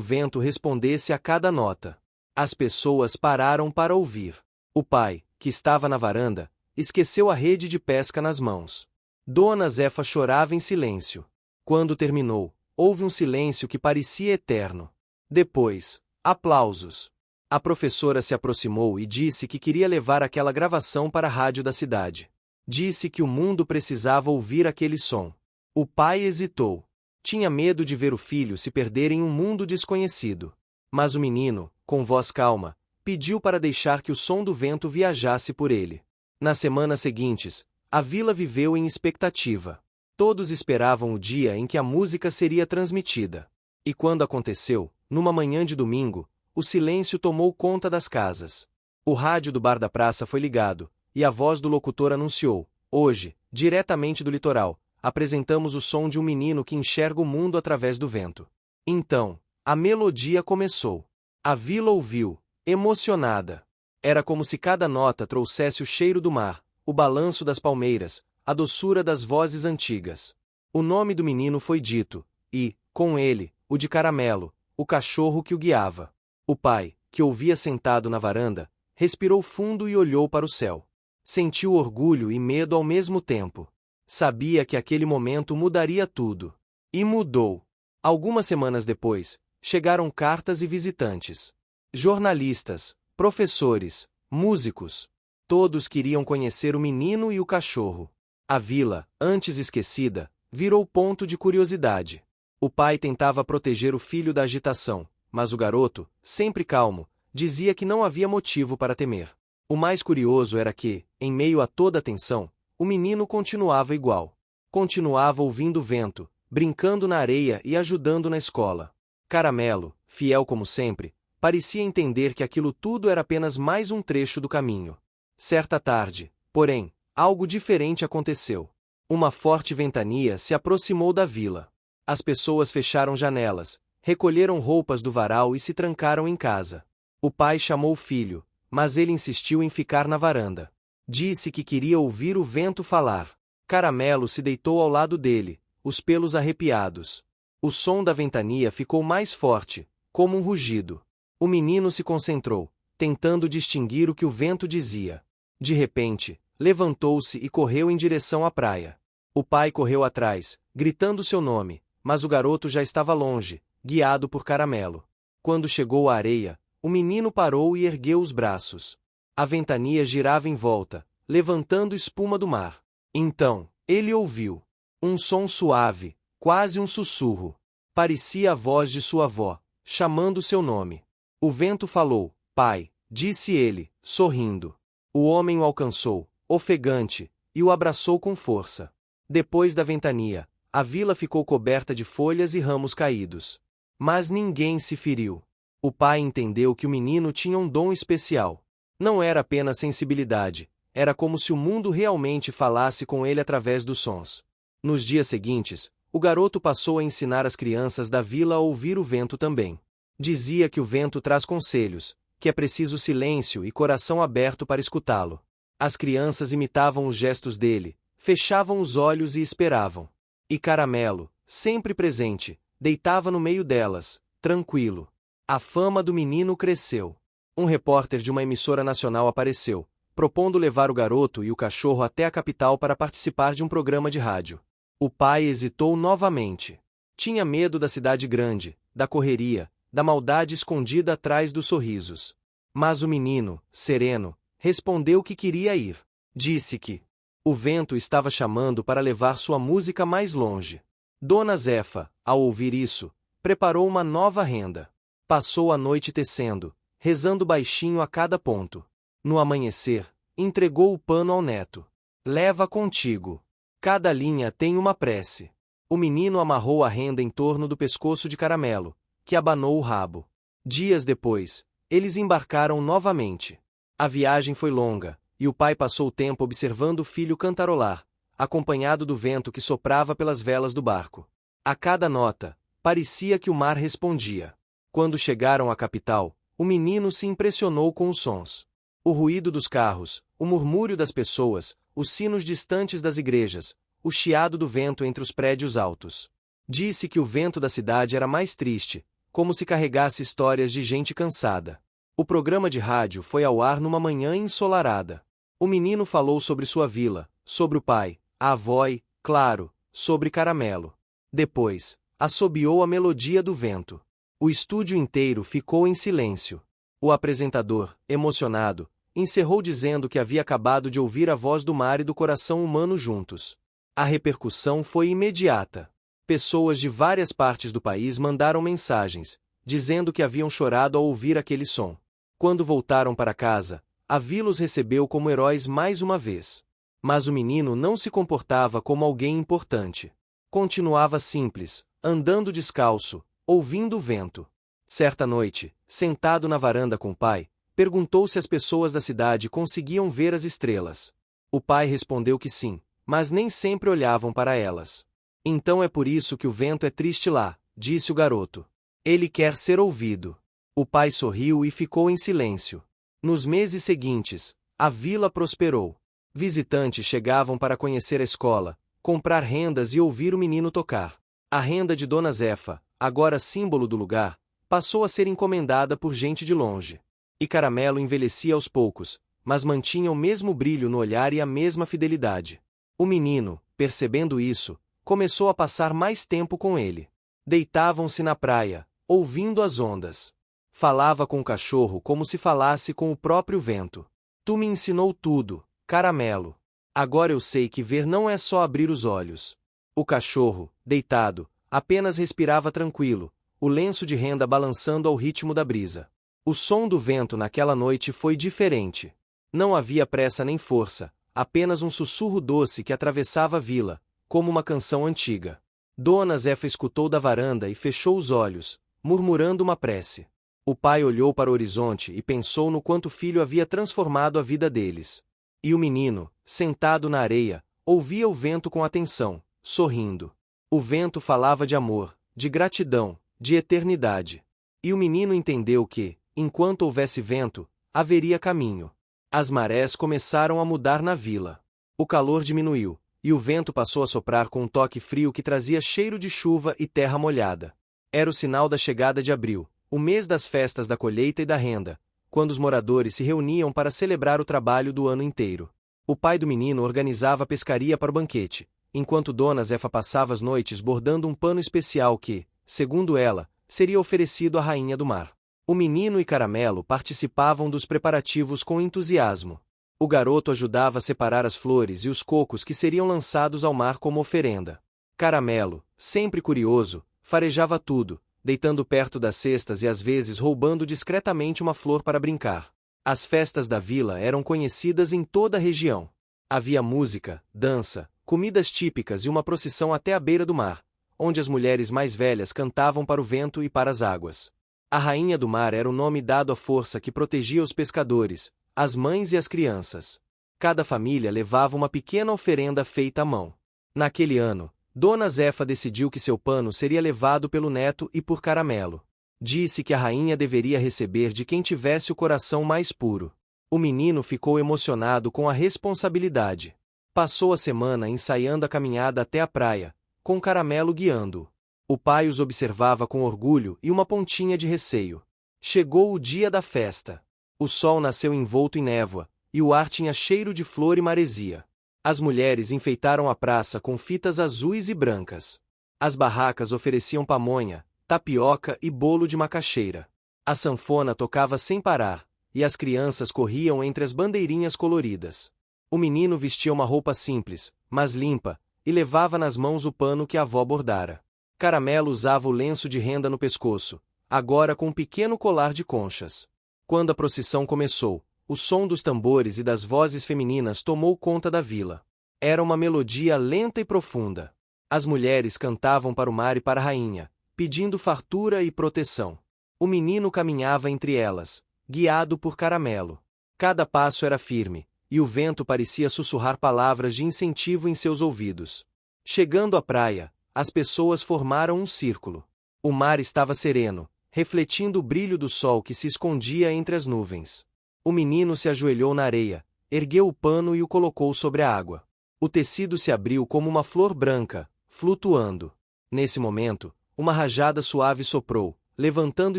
vento respondesse a cada nota. As pessoas pararam para ouvir. O pai, que estava na varanda, esqueceu a rede de pesca nas mãos. Dona Zefa chorava em silêncio. Quando terminou, houve um silêncio que parecia eterno. Depois, aplausos. A professora se aproximou e disse que queria levar aquela gravação para a rádio da cidade. Disse que o mundo precisava ouvir aquele som. O pai hesitou. Tinha medo de ver o filho se perder em um mundo desconhecido. Mas o menino, com voz calma, pediu para deixar que o som do vento viajasse por ele. Nas semanas seguintes, a vila viveu em expectativa. Todos esperavam o dia em que a música seria transmitida. E quando aconteceu, numa manhã de domingo, o silêncio tomou conta das casas. O rádio do bar da praça foi ligado, e a voz do locutor anunciou: hoje, diretamente do litoral, apresentamos o som de um menino que enxerga o mundo através do vento. Então, a melodia começou. A vila ouviu, emocionada. Era como se cada nota trouxesse o cheiro do mar, o balanço das palmeiras, a doçura das vozes antigas. O nome do menino foi dito, e, com ele, o de Caramelo, o cachorro que o guiava. O pai, que ouvia sentado na varanda, respirou fundo e olhou para o céu. Sentiu orgulho e medo ao mesmo tempo. Sabia que aquele momento mudaria tudo. E mudou. Algumas semanas depois, chegaram cartas e visitantes. Jornalistas, professores, músicos. Todos queriam conhecer o menino e o cachorro. A vila, antes esquecida, virou ponto de curiosidade. O pai tentava proteger o filho da agitação, mas o garoto, sempre calmo, dizia que não havia motivo para temer. O mais curioso era que, em meio a toda a tensão, o menino continuava igual. Continuava ouvindo o vento, brincando na areia e ajudando na escola. Caramelo, fiel como sempre, parecia entender que aquilo tudo era apenas mais um trecho do caminho. Certa tarde, porém, algo diferente aconteceu. Uma forte ventania se aproximou da vila. As pessoas fecharam janelas, recolheram roupas do varal e se trancaram em casa. O pai chamou o filho, mas ele insistiu em ficar na varanda. Disse que queria ouvir o vento falar. Caramelo se deitou ao lado dele, os pelos arrepiados. O som da ventania ficou mais forte, como um rugido. O menino se concentrou, tentando distinguir o que o vento dizia. De repente, levantou-se e correu em direção à praia. O pai correu atrás, gritando seu nome, mas o garoto já estava longe, guiado por Caramelo. Quando chegou à areia, o menino parou e ergueu os braços. A ventania girava em volta, levantando espuma do mar. Então, ele ouviu um som suave, quase um sussurro. Parecia a voz de sua avó, chamando seu nome. O vento falou, pai, disse ele, sorrindo. O homem o alcançou, ofegante, e o abraçou com força. Depois da ventania, a vila ficou coberta de folhas e ramos caídos. Mas ninguém se feriu. O pai entendeu que o menino tinha um dom especial. Não era apenas sensibilidade, era como se o mundo realmente falasse com ele através dos sons. Nos dias seguintes, o garoto passou a ensinar as crianças da vila a ouvir o vento também. Dizia que o vento traz conselhos, que é preciso silêncio e coração aberto para escutá-lo. As crianças imitavam os gestos dele, fechavam os olhos e esperavam. E Caramelo, sempre presente, deitava no meio delas, tranquilo. A fama do menino cresceu. Um repórter de uma emissora nacional apareceu, propondo levar o garoto e o cachorro até a capital para participar de um programa de rádio. O pai hesitou novamente. Tinha medo da cidade grande, da correria, da maldade escondida atrás dos sorrisos. Mas o menino, sereno, respondeu que queria ir. Disse que o vento estava chamando para levar sua música mais longe. Dona Zefa, ao ouvir isso, preparou uma nova renda. Passou a noite tecendo, rezando baixinho a cada ponto. No amanhecer, entregou o pano ao neto. Leva contigo. Cada linha tem uma prece. O menino amarrou a renda em torno do pescoço de Caramelo, que abanou o rabo. Dias depois, eles embarcaram novamente. A viagem foi longa, e o pai passou o tempo observando o filho cantarolar, acompanhado do vento que soprava pelas velas do barco. A cada nota, parecia que o mar respondia. Quando chegaram à capital, o menino se impressionou com os sons. O ruído dos carros, o murmúrio das pessoas, os sinos distantes das igrejas, o chiado do vento entre os prédios altos. Disse que o vento da cidade era mais triste, como se carregasse histórias de gente cansada. O programa de rádio foi ao ar numa manhã ensolarada. O menino falou sobre sua vila, sobre o pai, a avó e, claro, sobre Caramelo. Depois, assobiou a melodia do vento. O estúdio inteiro ficou em silêncio. O apresentador, emocionado, encerrou dizendo que havia acabado de ouvir a voz do mar e do coração humano juntos. A repercussão foi imediata. Pessoas de várias partes do país mandaram mensagens, dizendo que haviam chorado ao ouvir aquele som. Quando voltaram para casa, a vila os recebeu como heróis mais uma vez. Mas o menino não se comportava como alguém importante. Continuava simples, andando descalço, ouvindo o vento. Certa noite, sentado na varanda com o pai, perguntou se as pessoas da cidade conseguiam ver as estrelas. O pai respondeu que sim, mas nem sempre olhavam para elas. Então é por isso que o vento é triste lá, disse o garoto. Ele quer ser ouvido. O pai sorriu e ficou em silêncio. Nos meses seguintes, a vila prosperou. Visitantes chegavam para conhecer a escola, comprar rendas e ouvir o menino tocar. A renda de Dona Zefa, agora símbolo do lugar, passou a ser encomendada por gente de longe. E Caramelo envelhecia aos poucos, mas mantinha o mesmo brilho no olhar e a mesma fidelidade. O menino, percebendo isso, começou a passar mais tempo com ele. Deitavam-se na praia, ouvindo as ondas. Falava com o cachorro como se falasse com o próprio vento. Tu me ensinou tudo, Caramelo. Agora eu sei que ver não é só abrir os olhos. O cachorro, deitado, apenas respirava tranquilo, o lenço de renda balançando ao ritmo da brisa. O som do vento naquela noite foi diferente. Não havia pressa nem força, apenas um sussurro doce que atravessava a vila, como uma canção antiga. Dona Zefa escutou da varanda e fechou os olhos, murmurando uma prece. O pai olhou para o horizonte e pensou no quanto o filho havia transformado a vida deles. E o menino, sentado na areia, ouvia o vento com atenção, sorrindo. O vento falava de amor, de gratidão, de eternidade. E o menino entendeu que, enquanto houvesse vento, haveria caminho. As marés começaram a mudar na vila. O calor diminuiu, e o vento passou a soprar com um toque frio que trazia cheiro de chuva e terra molhada. Era o sinal da chegada de abril, o mês das festas da colheita e da renda, quando os moradores se reuniam para celebrar o trabalho do ano inteiro. O pai do menino organizava a pescaria para o banquete, enquanto Dona Zefa passava as noites bordando um pano especial que, segundo ela, seria oferecido à rainha do mar. O menino e Caramelo participavam dos preparativos com entusiasmo. O garoto ajudava a separar as flores e os cocos que seriam lançados ao mar como oferenda. Caramelo, sempre curioso, farejava tudo, deitando perto das cestas e às vezes roubando discretamente uma flor para brincar. As festas da vila eram conhecidas em toda a região. Havia música, dança, comidas típicas e uma procissão até a beira do mar, onde as mulheres mais velhas cantavam para o vento e para as águas. A rainha do mar era o nome dado à força que protegia os pescadores, as mães e as crianças. Cada família levava uma pequena oferenda feita à mão. Naquele ano, Dona Zefa decidiu que seu pano seria levado pelo neto e por Caramelo. Disse que a rainha deveria receber de quem tivesse o coração mais puro. O menino ficou emocionado com a responsabilidade. Passou a semana ensaiando a caminhada até a praia, com Caramelo guiando-o. O pai os observava com orgulho e uma pontinha de receio. Chegou o dia da festa. O sol nasceu envolto em névoa, e o ar tinha cheiro de flor e maresia. As mulheres enfeitaram a praça com fitas azuis e brancas. As barracas ofereciam pamonha, tapioca e bolo de macaxeira. A sanfona tocava sem parar, e as crianças corriam entre as bandeirinhas coloridas. O menino vestia uma roupa simples, mas limpa, e levava nas mãos o pano que a avó bordara. Caramelo usava o lenço de renda no pescoço, agora com um pequeno colar de conchas. Quando a procissão começou, o som dos tambores e das vozes femininas tomou conta da vila. Era uma melodia lenta e profunda. As mulheres cantavam para o mar e para a rainha, pedindo fartura e proteção. O menino caminhava entre elas, guiado por Caramelo. Cada passo era firme, e o vento parecia sussurrar palavras de incentivo em seus ouvidos. Chegando à praia, as pessoas formaram um círculo. O mar estava sereno, refletindo o brilho do sol que se escondia entre as nuvens. O menino se ajoelhou na areia, ergueu o pano e o colocou sobre a água. O tecido se abriu como uma flor branca, flutuando. Nesse momento, uma rajada suave soprou, levantando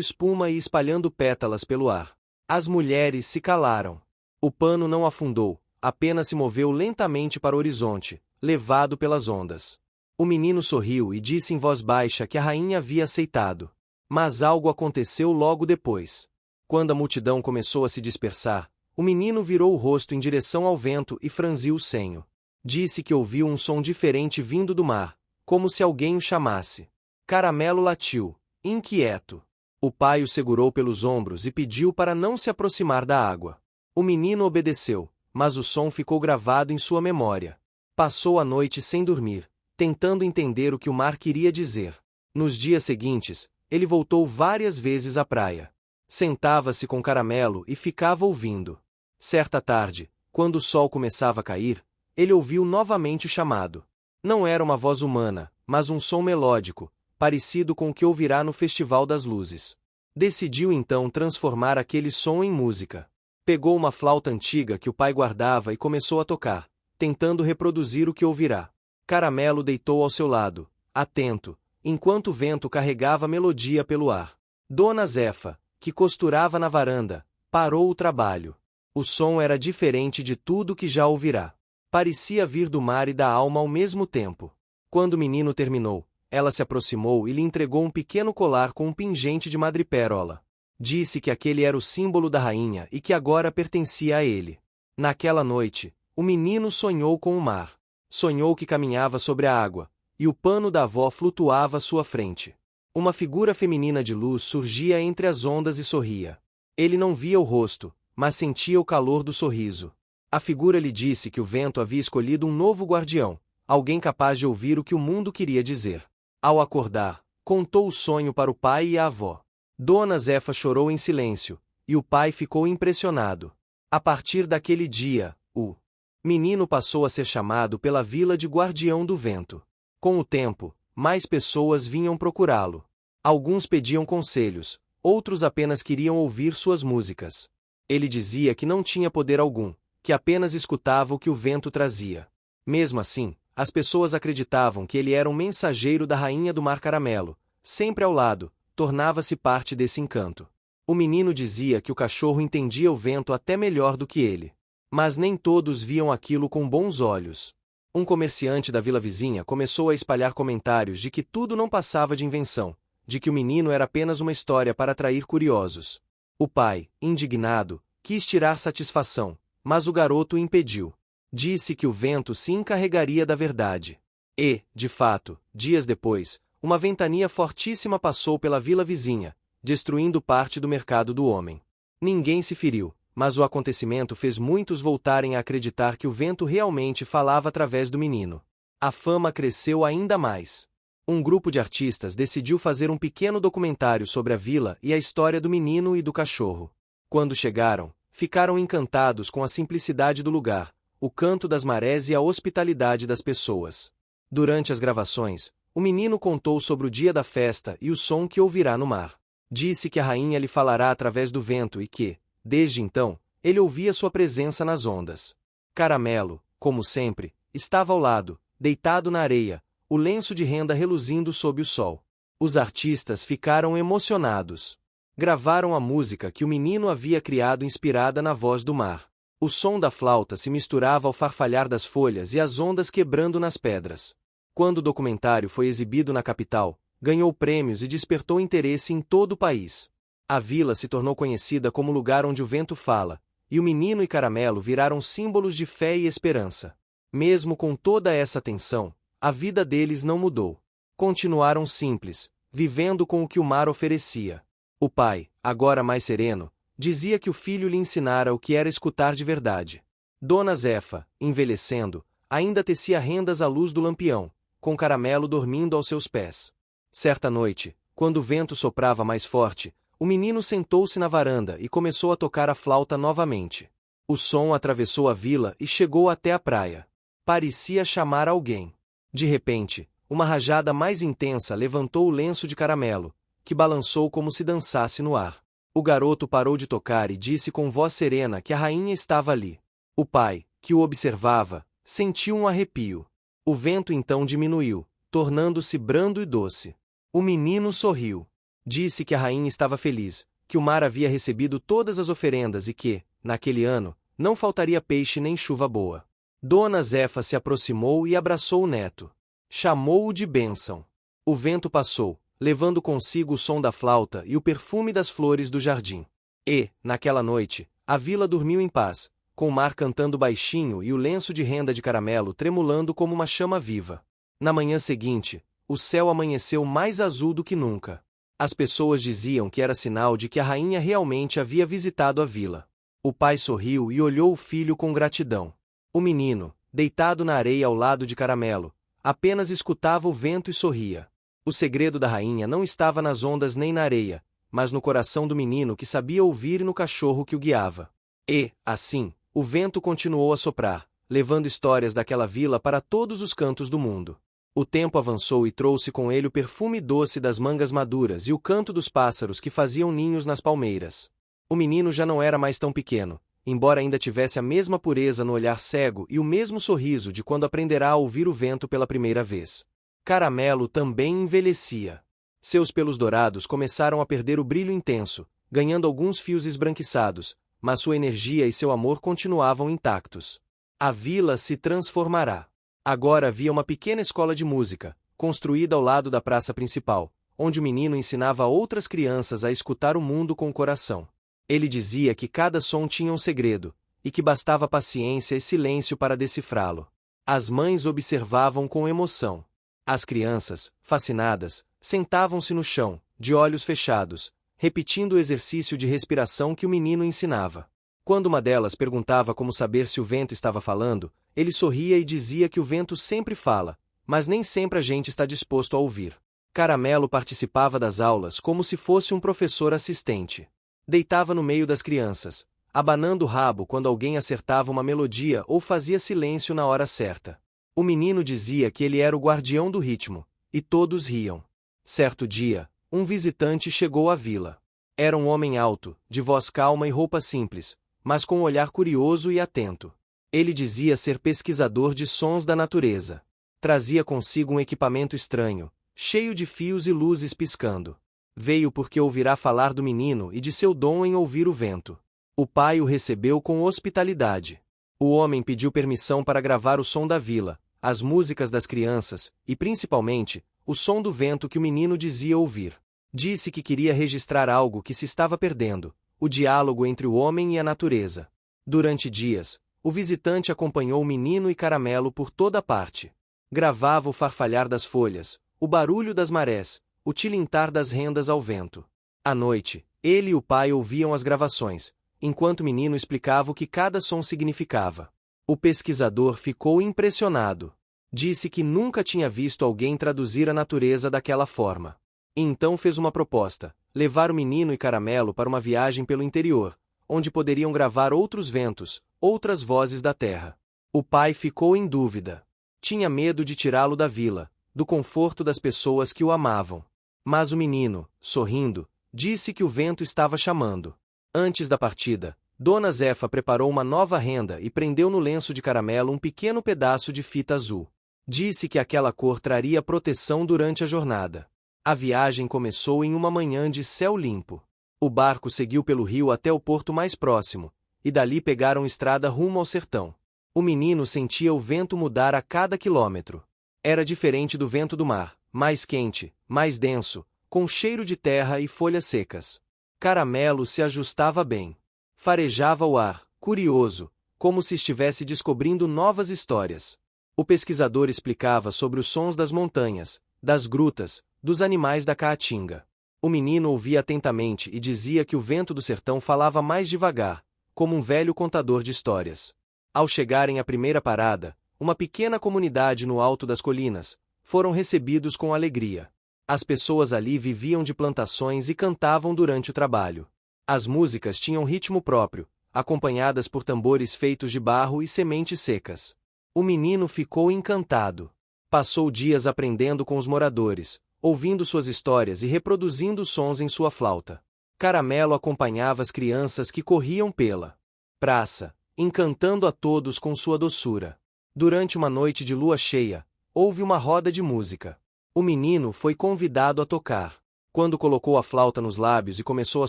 espuma e espalhando pétalas pelo ar. As mulheres se calaram. O pano não afundou, apenas se moveu lentamente para o horizonte, levado pelas ondas. O menino sorriu e disse em voz baixa que a rainha havia aceitado. Mas algo aconteceu logo depois. Quando a multidão começou a se dispersar, o menino virou o rosto em direção ao vento e franziu o senho. Disse que ouviu um som diferente vindo do mar, como se alguém o chamasse. Caramelo latiu, inquieto. O pai o segurou pelos ombros e pediu para não se aproximar da água. O menino obedeceu, mas o som ficou gravado em sua memória. Passou a noite sem dormir, tentando entender o que o mar queria dizer. Nos dias seguintes, ele voltou várias vezes à praia. Sentava-se com Caramelo e ficava ouvindo. Certa tarde, quando o sol começava a cair, ele ouviu novamente o chamado. Não era uma voz humana, mas um som melódico, parecido com o que ouvirá no Festival das Luzes. Decidiu então transformar aquele som em música. Pegou uma flauta antiga que o pai guardava e começou a tocar, tentando reproduzir o que ouvirá. Caramelo deitou ao seu lado, atento, enquanto o vento carregava a melodia pelo ar. Dona Zefa, que costurava na varanda, parou o trabalho. O som era diferente de tudo que já ouvirá. Parecia vir do mar e da alma ao mesmo tempo. Quando o menino terminou, ela se aproximou e lhe entregou um pequeno colar com um pingente de madrepérola. Disse que aquele era o símbolo da rainha e que agora pertencia a ele. Naquela noite, o menino sonhou com o mar. Sonhou que caminhava sobre a água, e o pano da avó flutuava à sua frente. Uma figura feminina de luz surgia entre as ondas e sorria. Ele não via o rosto, mas sentia o calor do sorriso. A figura lhe disse que o vento havia escolhido um novo guardião, alguém capaz de ouvir o que o mundo queria dizer. Ao acordar, contou o sonho para o pai e a avó. Dona Zefa chorou em silêncio, e o pai ficou impressionado. A partir daquele dia, o menino passou a ser chamado pela vila de Guardião do Vento. Com o tempo, mais pessoas vinham procurá-lo. Alguns pediam conselhos, outros apenas queriam ouvir suas músicas. Ele dizia que não tinha poder algum, que apenas escutava o que o vento trazia. Mesmo assim, as pessoas acreditavam que ele era um mensageiro da rainha do Mar Caramelo, sempre ao lado, tornava-se parte desse encanto. O menino dizia que o cachorro entendia o vento até melhor do que ele. Mas nem todos viam aquilo com bons olhos. Um comerciante da vila vizinha começou a espalhar comentários de que tudo não passava de invenção, de que o menino era apenas uma história para atrair curiosos. O pai, indignado, quis tirar satisfação, mas o garoto o impediu. Disse que o vento se encarregaria da verdade. E, de fato, dias depois, uma ventania fortíssima passou pela vila vizinha, destruindo parte do mercado do homem. Ninguém se feriu, mas o acontecimento fez muitos voltarem a acreditar que o vento realmente falava através do menino. A fama cresceu ainda mais. Um grupo de artistas decidiu fazer um pequeno documentário sobre a vila e a história do menino e do cachorro. Quando chegaram, ficaram encantados com a simplicidade do lugar, o canto das marés e a hospitalidade das pessoas. Durante as gravações, o menino contou sobre o dia da festa e o som que ouvirá no mar. Disse que a rainha lhe falará através do vento e que, desde então, ele ouvia sua presença nas ondas. Caramelo, como sempre, estava ao lado, deitado na areia, o lenço de renda reluzindo sob o sol. Os artistas ficaram emocionados. Gravaram a música que o menino havia criado inspirada na voz do mar. O som da flauta se misturava ao farfalhar das folhas e as ondas quebrando nas pedras. Quando o documentário foi exibido na capital, ganhou prêmios e despertou interesse em todo o país. A vila se tornou conhecida como lugar onde o vento fala, e o menino e Caramelo viraram símbolos de fé e esperança. Mesmo com toda essa tensão, a vida deles não mudou. Continuaram simples, vivendo com o que o mar oferecia. O pai, agora mais sereno, dizia que o filho lhe ensinara o que era escutar de verdade. Dona Zefa, envelhecendo, ainda tecia rendas à luz do lampião, com Caramelo dormindo aos seus pés. Certa noite, quando o vento soprava mais forte, o menino sentou-se na varanda e começou a tocar a flauta novamente. O som atravessou a vila e chegou até a praia. Parecia chamar alguém. De repente, uma rajada mais intensa levantou o lenço de Caramelo, que balançou como se dançasse no ar. O garoto parou de tocar e disse com voz serena que a rainha estava ali. O pai, que o observava, sentiu um arrepio. O vento então diminuiu, tornando-se brando e doce. O menino sorriu. Disse que a rainha estava feliz, que o mar havia recebido todas as oferendas e que, naquele ano, não faltaria peixe nem chuva boa. Dona Zefa se aproximou e abraçou o neto. Chamou-o de bênção. O vento passou, levando consigo o som da flauta e o perfume das flores do jardim. E, naquela noite, a vila dormiu em paz, com o mar cantando baixinho e o lenço de renda de Caramelo tremulando como uma chama viva. Na manhã seguinte, o céu amanheceu mais azul do que nunca. As pessoas diziam que era sinal de que a rainha realmente havia visitado a vila. O pai sorriu e olhou o filho com gratidão. O menino, deitado na areia ao lado de Caramelo, apenas escutava o vento e sorria. O segredo da rainha não estava nas ondas nem na areia, mas no coração do menino que sabia ouvir e no cachorro que o guiava. E, assim, o vento continuou a soprar, levando histórias daquela vila para todos os cantos do mundo. O tempo avançou e trouxe com ele o perfume doce das mangas maduras e o canto dos pássaros que faziam ninhos nas palmeiras. O menino já não era mais tão pequeno, embora ainda tivesse a mesma pureza no olhar cego e o mesmo sorriso de quando aprenderá a ouvir o vento pela primeira vez. Caramelo também envelhecia. Seus pelos dourados começaram a perder o brilho intenso, ganhando alguns fios esbranquiçados, mas sua energia e seu amor continuavam intactos. A vila se transformará. Agora havia uma pequena escola de música, construída ao lado da praça principal, onde o menino ensinava a outras crianças a escutar o mundo com o coração. Ele dizia que cada som tinha um segredo, e que bastava paciência e silêncio para decifrá-lo. As mães observavam com emoção. As crianças, fascinadas, sentavam-se no chão, de olhos fechados, repetindo o exercício de respiração que o menino ensinava. Quando uma delas perguntava como saber se o vento estava falando, ele sorria e dizia que o vento sempre fala, mas nem sempre a gente está disposto a ouvir. Caramelo participava das aulas como se fosse um professor assistente. Deitava no meio das crianças, abanando o rabo quando alguém acertava uma melodia ou fazia silêncio na hora certa. O menino dizia que ele era o guardião do ritmo, e todos riam. Certo dia, um visitante chegou à vila. Era um homem alto, de voz calma e roupa simples, mas com um olhar curioso e atento. Ele dizia ser pesquisador de sons da natureza. Trazia consigo um equipamento estranho, cheio de fios e luzes piscando. Veio porque ouvirá falar do menino e de seu dom em ouvir o vento. O pai o recebeu com hospitalidade. O homem pediu permissão para gravar o som da vila, as músicas das crianças, e principalmente, o som do vento que o menino dizia ouvir. Disse que queria registrar algo que se estava perdendo, o diálogo entre o homem e a natureza. Durante dias, o visitante acompanhou o menino e Caramelo por toda parte. Gravava o farfalhar das folhas, o barulho das marés, o tilintar das rendas ao vento. À noite, ele e o pai ouviam as gravações, enquanto o menino explicava o que cada som significava. O pesquisador ficou impressionado. Disse que nunca tinha visto alguém traduzir a natureza daquela forma. E então fez uma proposta: levar o menino e Caramelo para uma viagem pelo interior, onde poderiam gravar outros ventos, outras vozes da terra. O pai ficou em dúvida. Tinha medo de tirá-lo da vila, do conforto das pessoas que o amavam. Mas o menino, sorrindo, disse que o vento estava chamando. Antes da partida, Dona Zefa preparou uma nova renda e prendeu no lenço de Caramelo um pequeno pedaço de fita azul. Disse que aquela cor traria proteção durante a jornada. A viagem começou em uma manhã de céu limpo. O barco seguiu pelo rio até o porto mais próximo, e dali pegaram estrada rumo ao sertão. O menino sentia o vento mudar a cada quilômetro. Era diferente do vento do mar, mais quente, mais denso, com cheiro de terra e folhas secas. Caramelo se ajustava bem. Farejava o ar, curioso, como se estivesse descobrindo novas histórias. O pesquisador explicava sobre os sons das montanhas, das grutas, dos animais da caatinga. O menino ouvia atentamente e dizia que o vento do sertão falava mais devagar, como um velho contador de histórias. Ao chegarem à primeira parada, uma pequena comunidade no alto das colinas, foram recebidos com alegria. As pessoas ali viviam de plantações e cantavam durante o trabalho. As músicas tinham ritmo próprio, acompanhadas por tambores feitos de barro e sementes secas. O menino ficou encantado. Passou dias aprendendo com os moradores, ouvindo suas histórias e reproduzindo os sons em sua flauta. Caramelo acompanhava as crianças que corriam pela praça, encantando a todos com sua doçura. Durante uma noite de lua cheia, houve uma roda de música. O menino foi convidado a tocar. Quando colocou a flauta nos lábios e começou a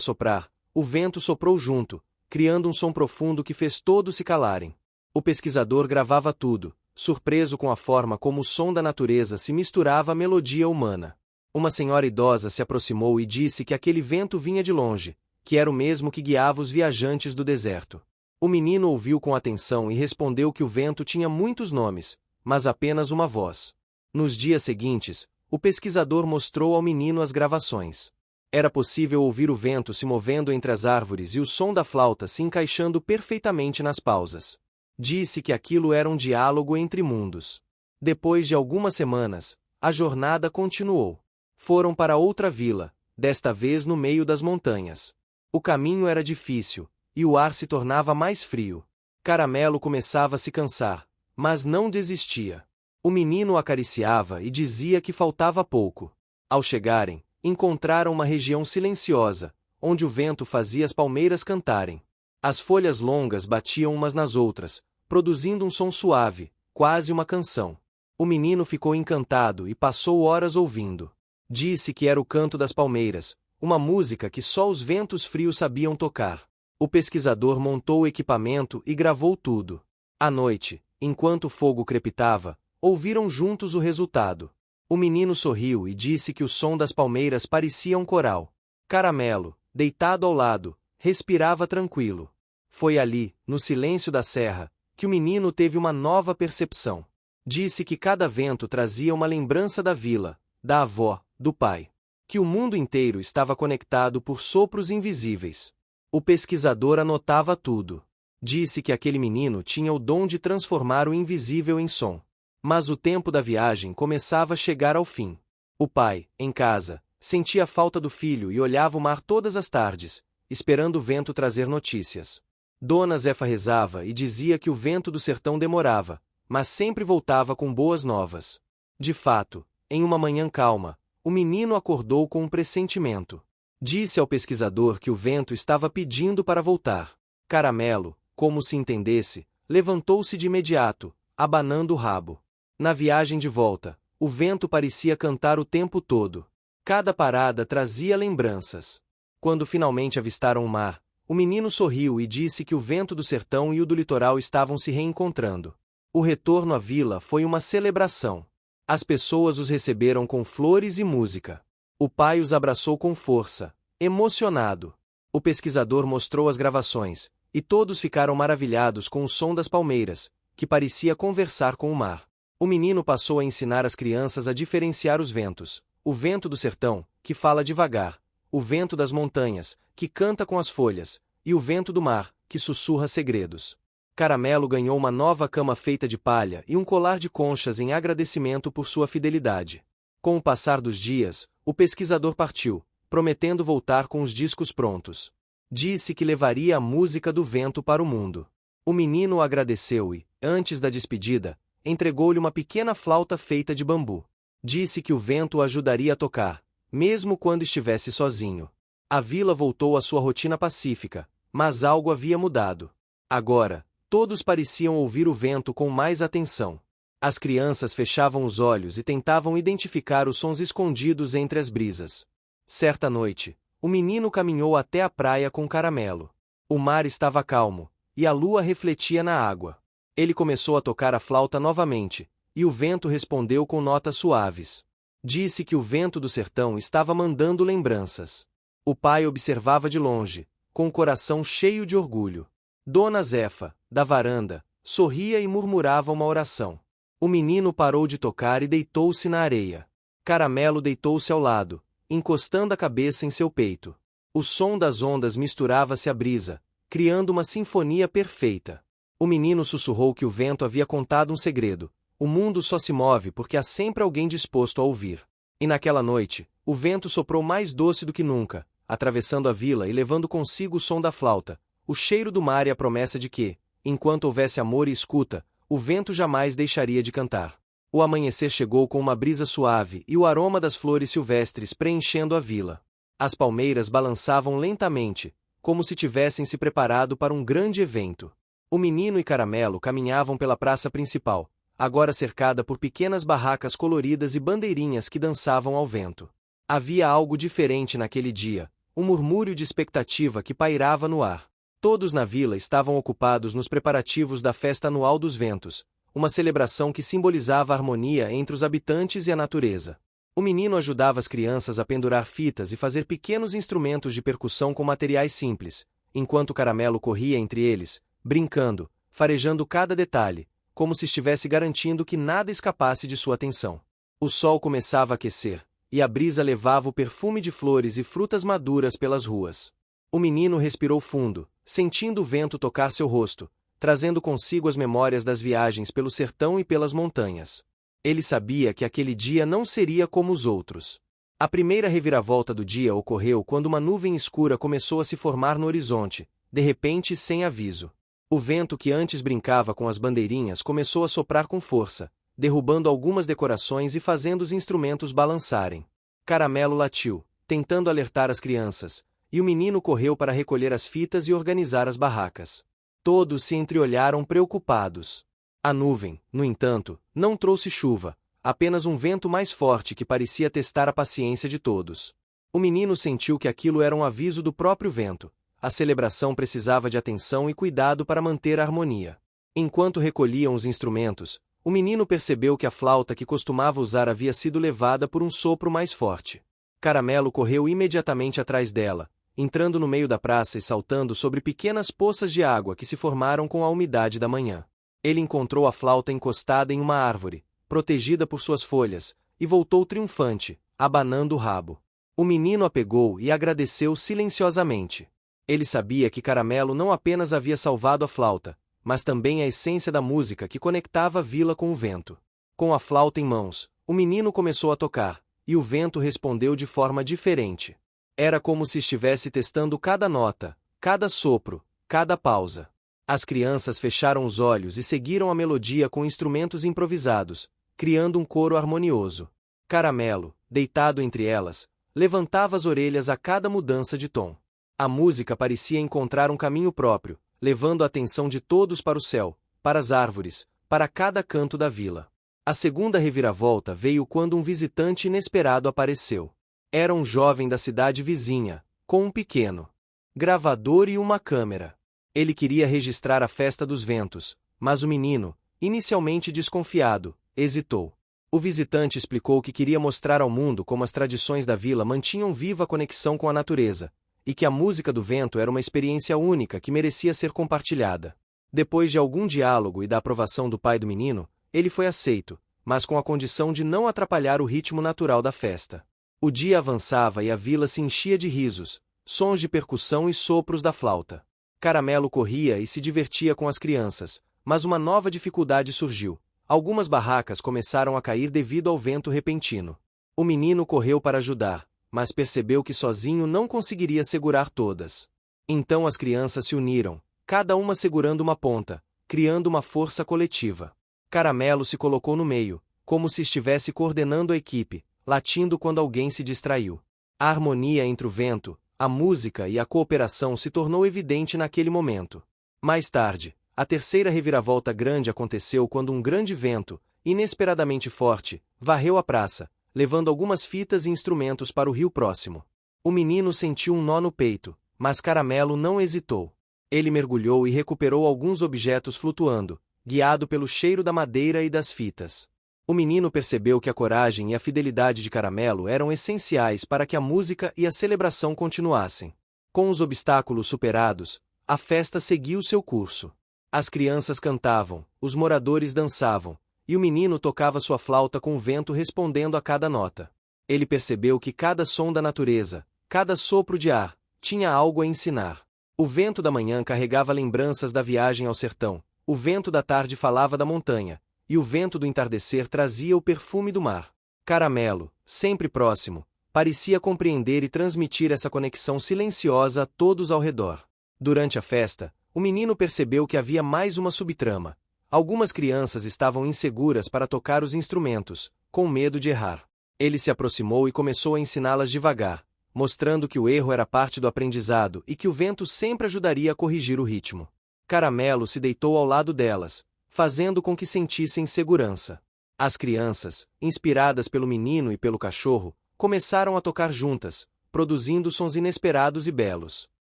soprar, o vento soprou junto, criando um som profundo que fez todos se calarem. O pesquisador gravava tudo, surpreso com a forma como o som da natureza se misturava à melodia humana. Uma senhora idosa se aproximou e disse que aquele vento vinha de longe, que era o mesmo que guiava os viajantes do deserto. O menino ouviu com atenção e respondeu que o vento tinha muitos nomes, mas apenas uma voz. Nos dias seguintes, o pesquisador mostrou ao menino as gravações. Era possível ouvir o vento se movendo entre as árvores e o som da flauta se encaixando perfeitamente nas pausas. Disse que aquilo era um diálogo entre mundos. Depois de algumas semanas, a jornada continuou. Foram para outra vila, desta vez no meio das montanhas. O caminho era difícil, e o ar se tornava mais frio. Caramelo começava a se cansar, mas não desistia. O menino o acariciava e dizia que faltava pouco. Ao chegarem, encontraram uma região silenciosa, onde o vento fazia as palmeiras cantarem. As folhas longas batiam umas nas outras, produzindo um som suave, quase uma canção. O menino ficou encantado e passou horas ouvindo. Disse que era o canto das palmeiras, uma música que só os ventos frios sabiam tocar. O pesquisador montou o equipamento e gravou tudo. À noite, enquanto o fogo crepitava, ouviram juntos o resultado. O menino sorriu e disse que o som das palmeiras parecia um coral. Caramelo, deitado ao lado, respirava tranquilo. Foi ali, no silêncio da serra, que o menino teve uma nova percepção. Disse que cada vento trazia uma lembrança da vila, da avó, do pai. Que o mundo inteiro estava conectado por sopros invisíveis. O pesquisador anotava tudo. Disse que aquele menino tinha o dom de transformar o invisível em som. Mas o tempo da viagem começava a chegar ao fim. O pai, em casa, sentia falta do filho e olhava o mar todas as tardes, esperando o vento trazer notícias. Dona Zefa rezava e dizia que o vento do sertão demorava, mas sempre voltava com boas novas. De fato, em uma manhã calma, o menino acordou com um pressentimento. Disse ao pesquisador que o vento estava pedindo para voltar. Caramelo, como se entendesse, levantou-se de imediato, abanando o rabo. Na viagem de volta, o vento parecia cantar o tempo todo. Cada parada trazia lembranças. Quando finalmente avistaram o mar, o menino sorriu e disse que o vento do sertão e o do litoral estavam se reencontrando. O retorno à vila foi uma celebração. As pessoas os receberam com flores e música. O pai os abraçou com força, emocionado. O pesquisador mostrou as gravações, e todos ficaram maravilhados com o som das palmeiras, que parecia conversar com o mar. O menino passou a ensinar as crianças a diferenciar os ventos. O vento do sertão, que fala devagar. O vento das montanhas, que canta com as folhas. E o vento do mar, que sussurra segredos. Caramelo ganhou uma nova cama feita de palha e um colar de conchas em agradecimento por sua fidelidade. Com o passar dos dias, o pesquisador partiu, prometendo voltar com os discos prontos. Disse que levaria a música do vento para o mundo. O menino o agradeceu e, antes da despedida, entregou-lhe uma pequena flauta feita de bambu. Disse que o vento o ajudaria a tocar, mesmo quando estivesse sozinho. A vila voltou à sua rotina pacífica, mas algo havia mudado. Agora, todos pareciam ouvir o vento com mais atenção. As crianças fechavam os olhos e tentavam identificar os sons escondidos entre as brisas. Certa noite, o menino caminhou até a praia com Caramelo. O mar estava calmo, e a lua refletia na água. Ele começou a tocar a flauta novamente, e o vento respondeu com notas suaves. Disse que o vento do sertão estava mandando lembranças. O pai observava de longe, com o coração cheio de orgulho. Dona Zefa, da varanda, sorria e murmurava uma oração. O menino parou de tocar e deitou-se na areia. Caramelo deitou-se ao lado, encostando a cabeça em seu peito. O som das ondas misturava-se à brisa, criando uma sinfonia perfeita. O menino sussurrou que o vento havia contado um segredo. O mundo só se move porque há sempre alguém disposto a ouvir. E naquela noite, o vento soprou mais doce do que nunca, atravessando a vila e levando consigo o som da flauta, o cheiro do mar e a promessa de que, enquanto houvesse amor e escuta, o vento jamais deixaria de cantar. O amanhecer chegou com uma brisa suave e o aroma das flores silvestres preenchendo a vila. As palmeiras balançavam lentamente, como se tivessem se preparado para um grande evento. O menino e Caramelo caminhavam pela praça principal, agora cercada por pequenas barracas coloridas e bandeirinhas que dançavam ao vento. Havia algo diferente naquele dia, um murmúrio de expectativa que pairava no ar. Todos na vila estavam ocupados nos preparativos da Festa Anual dos Ventos, uma celebração que simbolizava a harmonia entre os habitantes e a natureza. O menino ajudava as crianças a pendurar fitas e fazer pequenos instrumentos de percussão com materiais simples, enquanto Caramelo corria entre eles, brincando, farejando cada detalhe, como se estivesse garantindo que nada escapasse de sua atenção. O sol começava a aquecer, e a brisa levava o perfume de flores e frutas maduras pelas ruas. O menino respirou fundo, sentindo o vento tocar seu rosto, trazendo consigo as memórias das viagens pelo sertão e pelas montanhas. Ele sabia que aquele dia não seria como os outros. A primeira reviravolta do dia ocorreu quando uma nuvem escura começou a se formar no horizonte, de repente e sem aviso. O vento que antes brincava com as bandeirinhas começou a soprar com força, derrubando algumas decorações e fazendo os instrumentos balançarem. Caramelo latiu, tentando alertar as crianças, e o menino correu para recolher as fitas e organizar as barracas. Todos se entreolharam preocupados. A nuvem, no entanto, não trouxe chuva, apenas um vento mais forte que parecia testar a paciência de todos. O menino sentiu que aquilo era um aviso do próprio vento. A celebração precisava de atenção e cuidado para manter a harmonia. Enquanto recolhiam os instrumentos, o menino percebeu que a flauta que costumava usar havia sido levada por um sopro mais forte. Caramelo correu imediatamente atrás dela, entrando no meio da praça e saltando sobre pequenas poças de água que se formaram com a umidade da manhã. Ele encontrou a flauta encostada em uma árvore, protegida por suas folhas, e voltou triunfante, abanando o rabo. O menino a pegou e agradeceu silenciosamente. Ele sabia que Caramelo não apenas havia salvado a flauta, mas também a essência da música que conectava a vila com o vento. Com a flauta em mãos, o menino começou a tocar, e o vento respondeu de forma diferente. Era como se estivesse testando cada nota, cada sopro, cada pausa. As crianças fecharam os olhos e seguiram a melodia com instrumentos improvisados, criando um coro harmonioso. Caramelo, deitado entre elas, levantava as orelhas a cada mudança de tom. A música parecia encontrar um caminho próprio, levando a atenção de todos para o céu, para as árvores, para cada canto da vila. A segunda reviravolta veio quando um visitante inesperado apareceu. Era um jovem da cidade vizinha, com um pequeno gravador e uma câmera. Ele queria registrar a festa dos ventos, mas o menino, inicialmente desconfiado, hesitou. O visitante explicou que queria mostrar ao mundo como as tradições da vila mantinham viva a conexão com a natureza, e que a música do vento era uma experiência única que merecia ser compartilhada. Depois de algum diálogo e da aprovação do pai do menino, ele foi aceito, mas com a condição de não atrapalhar o ritmo natural da festa. O dia avançava e a vila se enchia de risos, sons de percussão e sopros da flauta. Caramelo corria e se divertia com as crianças, mas uma nova dificuldade surgiu. Algumas barracas começaram a cair devido ao vento repentino. O menino correu para ajudar, mas percebeu que sozinho não conseguiria segurar todas. Então as crianças se uniram, cada uma segurando uma ponta, criando uma força coletiva. Caramelo se colocou no meio, como se estivesse coordenando a equipe, latindo quando alguém se distraiu. A harmonia entre o vento, a música e a cooperação se tornou evidente naquele momento. Mais tarde, a terceira reviravolta grande aconteceu quando um grande vento, inesperadamente forte, varreu a praça, levando algumas fitas e instrumentos para o rio próximo. O menino sentiu um nó no peito, mas Caramelo não hesitou. Ele mergulhou e recuperou alguns objetos flutuando, guiado pelo cheiro da madeira e das fitas. O menino percebeu que a coragem e a fidelidade de Caramelo eram essenciais para que a música e a celebração continuassem. Com os obstáculos superados, a festa seguiu seu curso. As crianças cantavam, os moradores dançavam, e o menino tocava sua flauta com o vento respondendo a cada nota. Ele percebeu que cada som da natureza, cada sopro de ar, tinha algo a ensinar. O vento da manhã carregava lembranças da viagem ao sertão, o vento da tarde falava da montanha, e o vento do entardecer trazia o perfume do mar. Caramelo, sempre próximo, parecia compreender e transmitir essa conexão silenciosa a todos ao redor. Durante a festa, o menino percebeu que havia mais uma subtrama. Algumas crianças estavam inseguras para tocar os instrumentos, com medo de errar. Ele se aproximou e começou a ensiná-las devagar, mostrando que o erro era parte do aprendizado e que o vento sempre ajudaria a corrigir o ritmo. Caramelo se deitou ao lado delas, fazendo com que sentissem segurança. As crianças, inspiradas pelo menino e pelo cachorro, começaram a tocar juntas, produzindo sons inesperados e belos.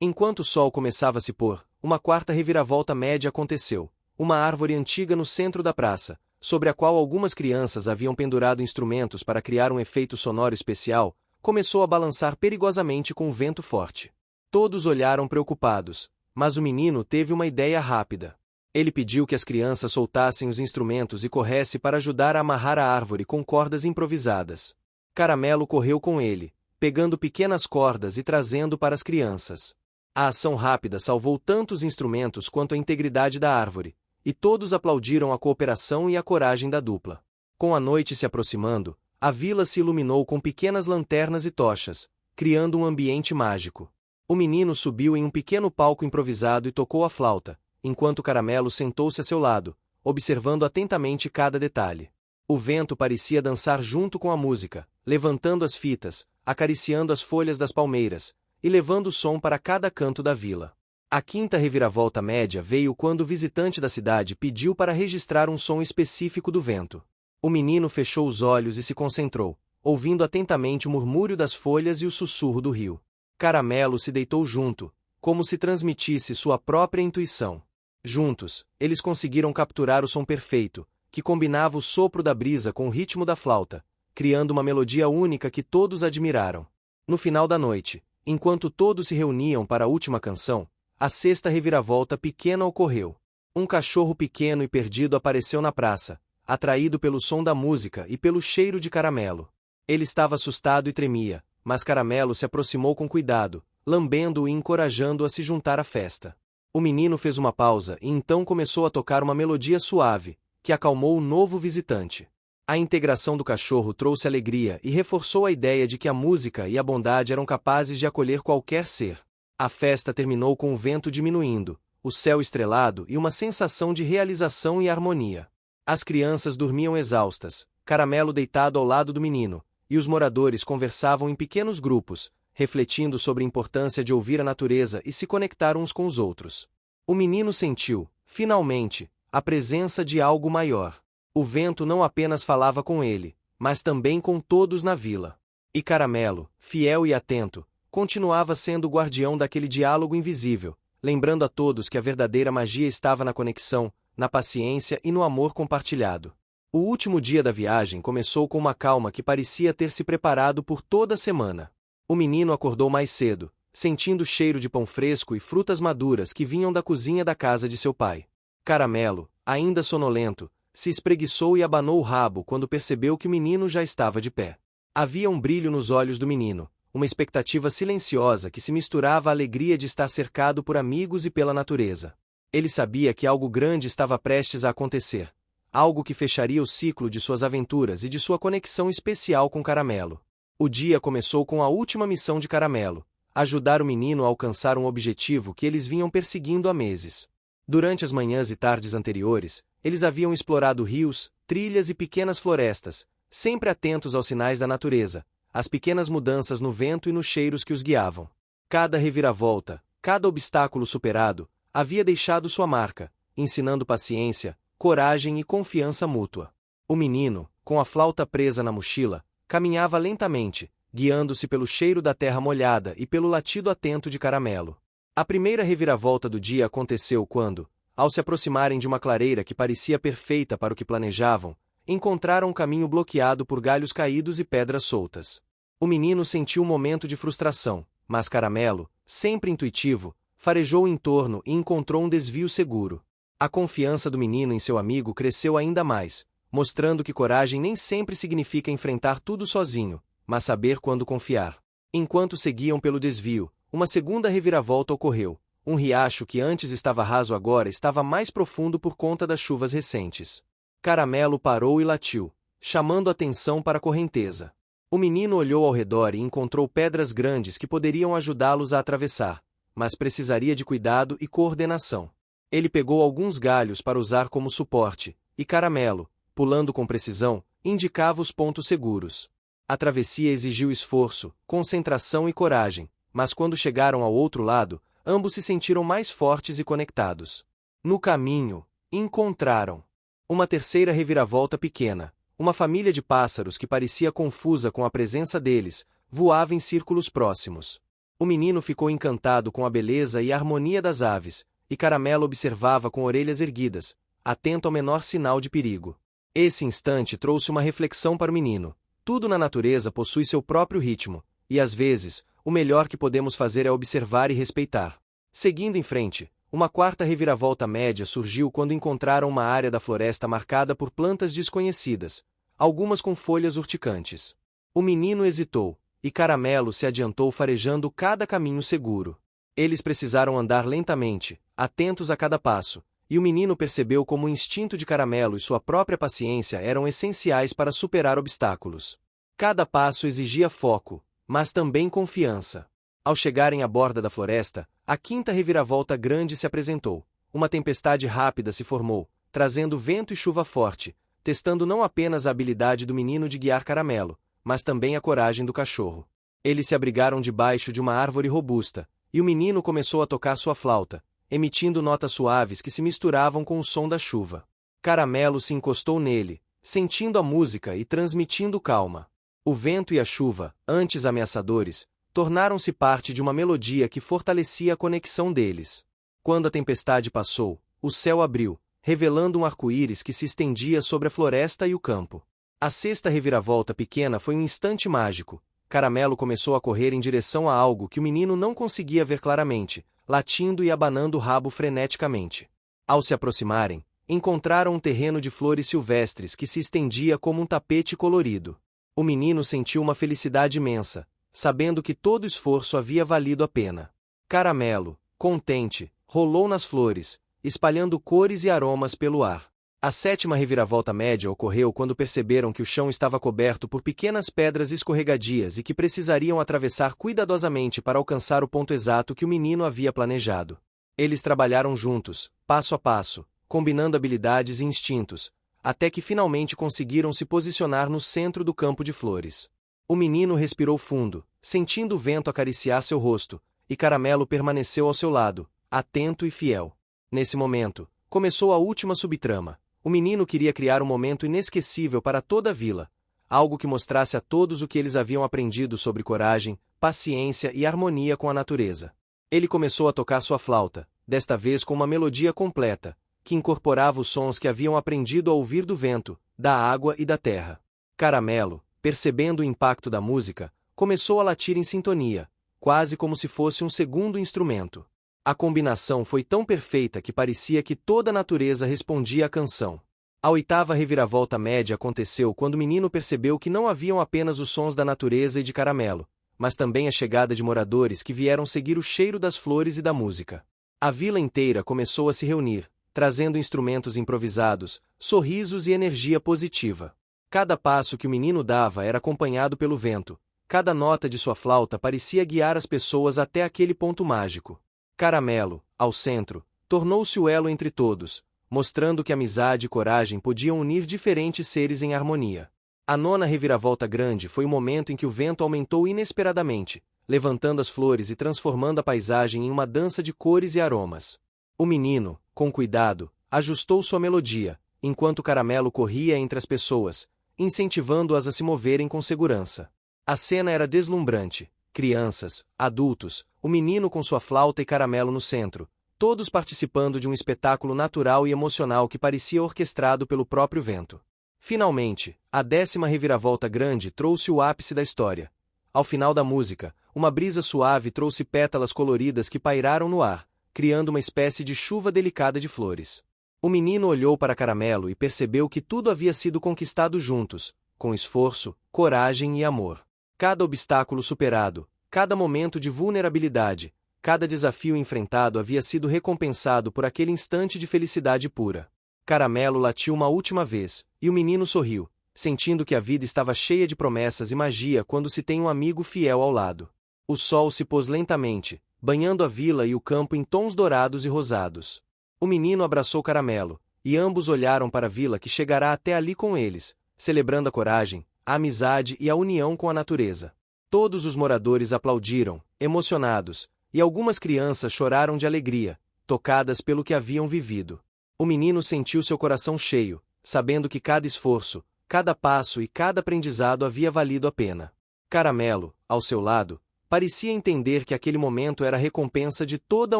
Enquanto o sol começava a se pôr, uma quarta reviravolta média aconteceu. Uma árvore antiga no centro da praça, sobre a qual algumas crianças haviam pendurado instrumentos para criar um efeito sonoro especial, começou a balançar perigosamente com o vento forte. Todos olharam preocupados, mas o menino teve uma ideia rápida. Ele pediu que as crianças soltassem os instrumentos e corresse para ajudar a amarrar a árvore com cordas improvisadas. Caramelo correu com ele, pegando pequenas cordas e trazendo para as crianças. A ação rápida salvou tanto os instrumentos quanto a integridade da árvore, e todos aplaudiram a cooperação e a coragem da dupla. Com a noite se aproximando, a vila se iluminou com pequenas lanternas e tochas, criando um ambiente mágico. O menino subiu em um pequeno palco improvisado e tocou a flauta, enquanto Caramelo sentou-se a seu lado, observando atentamente cada detalhe. O vento parecia dançar junto com a música, levantando as fitas, acariciando as folhas das palmeiras, e levando o som para cada canto da vila. A quinta reviravolta média veio quando o visitante da cidade pediu para registrar um som específico do vento. O menino fechou os olhos e se concentrou, ouvindo atentamente o murmúrio das folhas e o sussurro do rio. Caramelo se deitou junto, como se transmitisse sua própria intuição. Juntos, eles conseguiram capturar o som perfeito, que combinava o sopro da brisa com o ritmo da flauta, criando uma melodia única que todos admiraram. No final da noite, enquanto todos se reuniam para a última canção, a sexta reviravolta pequena ocorreu. Um cachorro pequeno e perdido apareceu na praça, atraído pelo som da música e pelo cheiro de caramelo. Ele estava assustado e tremia, mas Caramelo se aproximou com cuidado, lambendo-o e encorajando-o a se juntar à festa. O menino fez uma pausa e então começou a tocar uma melodia suave, que acalmou o novo visitante. A integração do cachorro trouxe alegria e reforçou a ideia de que a música e a bondade eram capazes de acolher qualquer ser. A festa terminou com o vento diminuindo, o céu estrelado e uma sensação de realização e harmonia. As crianças dormiam exaustas, Caramelo deitado ao lado do menino, e os moradores conversavam em pequenos grupos, refletindo sobre a importância de ouvir a natureza e se conectar uns com os outros. O menino sentiu, finalmente, a presença de algo maior. O vento não apenas falava com ele, mas também com todos na vila. E Caramelo, fiel e atento, continuava sendo o guardião daquele diálogo invisível, lembrando a todos que a verdadeira magia estava na conexão, na paciência e no amor compartilhado. O último dia da viagem começou com uma calma que parecia ter se preparado por toda a semana. O menino acordou mais cedo, sentindo o cheiro de pão fresco e frutas maduras que vinham da cozinha da casa de seu pai. Caramelo, ainda sonolento, se espreguiçou e abanou o rabo quando percebeu que o menino já estava de pé. Havia um brilho nos olhos do menino, uma expectativa silenciosa que se misturava à alegria de estar cercado por amigos e pela natureza. Ele sabia que algo grande estava prestes a acontecer, algo que fecharia o ciclo de suas aventuras e de sua conexão especial com Caramelo. O dia começou com a última missão de Caramelo, ajudar o menino a alcançar um objetivo que eles vinham perseguindo há meses. Durante as manhãs e tardes anteriores, eles haviam explorado rios, trilhas e pequenas florestas, sempre atentos aos sinais da natureza, às pequenas mudanças no vento e nos cheiros que os guiavam. Cada reviravolta, cada obstáculo superado, havia deixado sua marca, ensinando paciência, coragem e confiança mútua. O menino, com a flauta presa na mochila, caminhava lentamente, guiando-se pelo cheiro da terra molhada e pelo latido atento de Caramelo. A primeira reviravolta do dia aconteceu quando, ao se aproximarem de uma clareira que parecia perfeita para o que planejavam, encontraram um caminho bloqueado por galhos caídos e pedras soltas. O menino sentiu um momento de frustração, mas Caramelo, sempre intuitivo, farejou em torno e encontrou um desvio seguro. A confiança do menino em seu amigo cresceu ainda mais, mostrando que coragem nem sempre significa enfrentar tudo sozinho, mas saber quando confiar. Enquanto seguiam pelo desvio, uma segunda reviravolta ocorreu. Um riacho que antes estava raso agora estava mais profundo por conta das chuvas recentes. Caramelo parou e latiu, chamando atenção para a correnteza. O menino olhou ao redor e encontrou pedras grandes que poderiam ajudá-los a atravessar, mas precisaria de cuidado e coordenação. Ele pegou alguns galhos para usar como suporte, e Caramelo, pulando com precisão, indicava os pontos seguros. A travessia exigiu esforço, concentração e coragem, mas quando chegaram ao outro lado, ambos se sentiram mais fortes e conectados. No caminho, encontraram uma terceira reviravolta pequena. Uma família de pássaros que parecia confusa com a presença deles, voava em círculos próximos. O menino ficou encantado com a beleza e a harmonia das aves, e Caramelo observava com orelhas erguidas, atento ao menor sinal de perigo. Esse instante trouxe uma reflexão para o menino. Tudo na natureza possui seu próprio ritmo, e às vezes, o melhor que podemos fazer é observar e respeitar. Seguindo em frente, uma quarta reviravolta média surgiu quando encontraram uma área da floresta marcada por plantas desconhecidas, algumas com folhas urticantes. O menino hesitou, e Caramelo se adiantou farejando cada caminho seguro. Eles precisaram andar lentamente, atentos a cada passo, e o menino percebeu como o instinto de Caramelo e sua própria paciência eram essenciais para superar obstáculos. Cada passo exigia foco, mas também confiança. Ao chegarem à borda da floresta, a quinta reviravolta grande se apresentou. Uma tempestade rápida se formou, trazendo vento e chuva forte, testando não apenas a habilidade do menino de guiar Caramelo, mas também a coragem do cachorro. Eles se abrigaram debaixo de uma árvore robusta, e o menino começou a tocar sua flauta, emitindo notas suaves que se misturavam com o som da chuva. Caramelo se encostou nele, sentindo a música e transmitindo calma. O vento e a chuva, antes ameaçadores, tornaram-se parte de uma melodia que fortalecia a conexão deles. Quando a tempestade passou, o céu abriu, revelando um arco-íris que se estendia sobre a floresta e o campo. A sexta reviravolta pequena foi um instante mágico. Caramelo começou a correr em direção a algo que o menino não conseguia ver claramente, latindo e abanando o rabo freneticamente. Ao se aproximarem, encontraram um terreno de flores silvestres que se estendia como um tapete colorido. O menino sentiu uma felicidade imensa, sabendo que todo esforço havia valido a pena. Caramelo, contente, rolou nas flores, espalhando cores e aromas pelo ar. A sétima reviravolta média ocorreu quando perceberam que o chão estava coberto por pequenas pedras escorregadias e que precisariam atravessar cuidadosamente para alcançar o ponto exato que o menino havia planejado. Eles trabalharam juntos, passo a passo, combinando habilidades e instintos, até que finalmente conseguiram se posicionar no centro do campo de flores. O menino respirou fundo, sentindo o vento acariciar seu rosto, e Caramelo permaneceu ao seu lado, atento e fiel. Nesse momento, começou a última subtrama. O menino queria criar um momento inesquecível para toda a vila, algo que mostrasse a todos o que eles haviam aprendido sobre coragem, paciência e harmonia com a natureza. Ele começou a tocar sua flauta, desta vez com uma melodia completa, que incorporava os sons que haviam aprendido a ouvir do vento, da água e da terra. Caramelo, percebendo o impacto da música, começou a latir em sintonia, quase como se fosse um segundo instrumento. A combinação foi tão perfeita que parecia que toda a natureza respondia à canção. A oitava reviravolta média aconteceu quando o menino percebeu que não haviam apenas os sons da natureza e de Caramelo, mas também a chegada de moradores que vieram seguir o cheiro das flores e da música. A vila inteira começou a se reunir, trazendo instrumentos improvisados, sorrisos e energia positiva. Cada passo que o menino dava era acompanhado pelo vento, cada nota de sua flauta parecia guiar as pessoas até aquele ponto mágico. Caramelo, ao centro, tornou-se o elo entre todos, mostrando que amizade e coragem podiam unir diferentes seres em harmonia. A nona reviravolta grande foi o momento em que o vento aumentou inesperadamente, levantando as flores e transformando a paisagem em uma dança de cores e aromas. O menino, com cuidado, ajustou sua melodia, enquanto Caramelo corria entre as pessoas, incentivando-as a se moverem com segurança. A cena era deslumbrante. Crianças, adultos, o menino com sua flauta e Caramelo no centro, todos participando de um espetáculo natural e emocional que parecia orquestrado pelo próprio vento. Finalmente, a 10ª reviravolta grande trouxe o ápice da história. Ao final da música, uma brisa suave trouxe pétalas coloridas que pairaram no ar, criando uma espécie de chuva delicada de flores. O menino olhou para Caramelo e percebeu que tudo havia sido conquistado juntos, com esforço, coragem e amor. Cada obstáculo superado, cada momento de vulnerabilidade, cada desafio enfrentado havia sido recompensado por aquele instante de felicidade pura. Caramelo latiu uma última vez, e o menino sorriu, sentindo que a vida estava cheia de promessas e magia quando se tem um amigo fiel ao lado. O sol se pôs lentamente, banhando a vila e o campo em tons dourados e rosados. O menino abraçou Caramelo, e ambos olharam para a vila que chegará até ali com eles, celebrando a coragem, a amizade e a união com a natureza. Todos os moradores aplaudiram, emocionados, e algumas crianças choraram de alegria, tocadas pelo que haviam vivido. O menino sentiu seu coração cheio, sabendo que cada esforço, cada passo e cada aprendizado havia valido a pena. Caramelo, ao seu lado, parecia entender que aquele momento era a recompensa de toda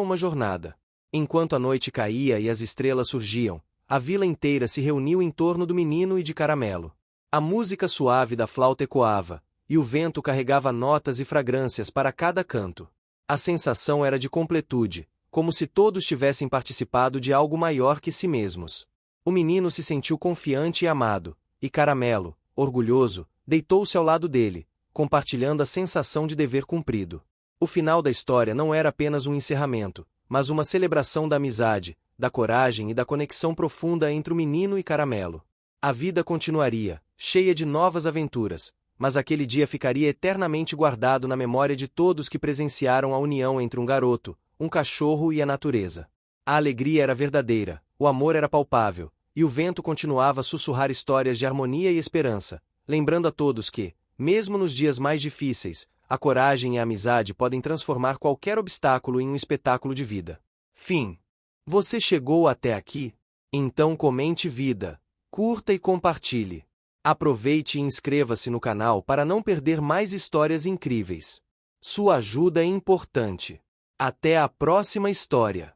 uma jornada. Enquanto a noite caía e as estrelas surgiam, a vila inteira se reuniu em torno do menino e de Caramelo. A música suave da flauta ecoava, e o vento carregava notas e fragrâncias para cada canto. A sensação era de completude, como se todos tivessem participado de algo maior que si mesmos. O menino se sentiu confiante e amado, e Caramelo, orgulhoso, deitou-se ao lado dele, compartilhando a sensação de dever cumprido. O final da história não era apenas um encerramento, mas uma celebração da amizade, da coragem e da conexão profunda entre o menino e Caramelo. A vida continuaria, cheia de novas aventuras, mas aquele dia ficaria eternamente guardado na memória de todos que presenciaram a união entre um garoto, um cachorro e a natureza. A alegria era verdadeira, o amor era palpável, e o vento continuava a sussurrar histórias de harmonia e esperança, lembrando a todos que, mesmo nos dias mais difíceis, a coragem e a amizade podem transformar qualquer obstáculo em um espetáculo de vida. Fim. Você chegou até aqui? Então comente vida, curta e compartilhe. Aproveite e inscreva-se no canal para não perder mais histórias incríveis. Sua ajuda é importante. Até a próxima história.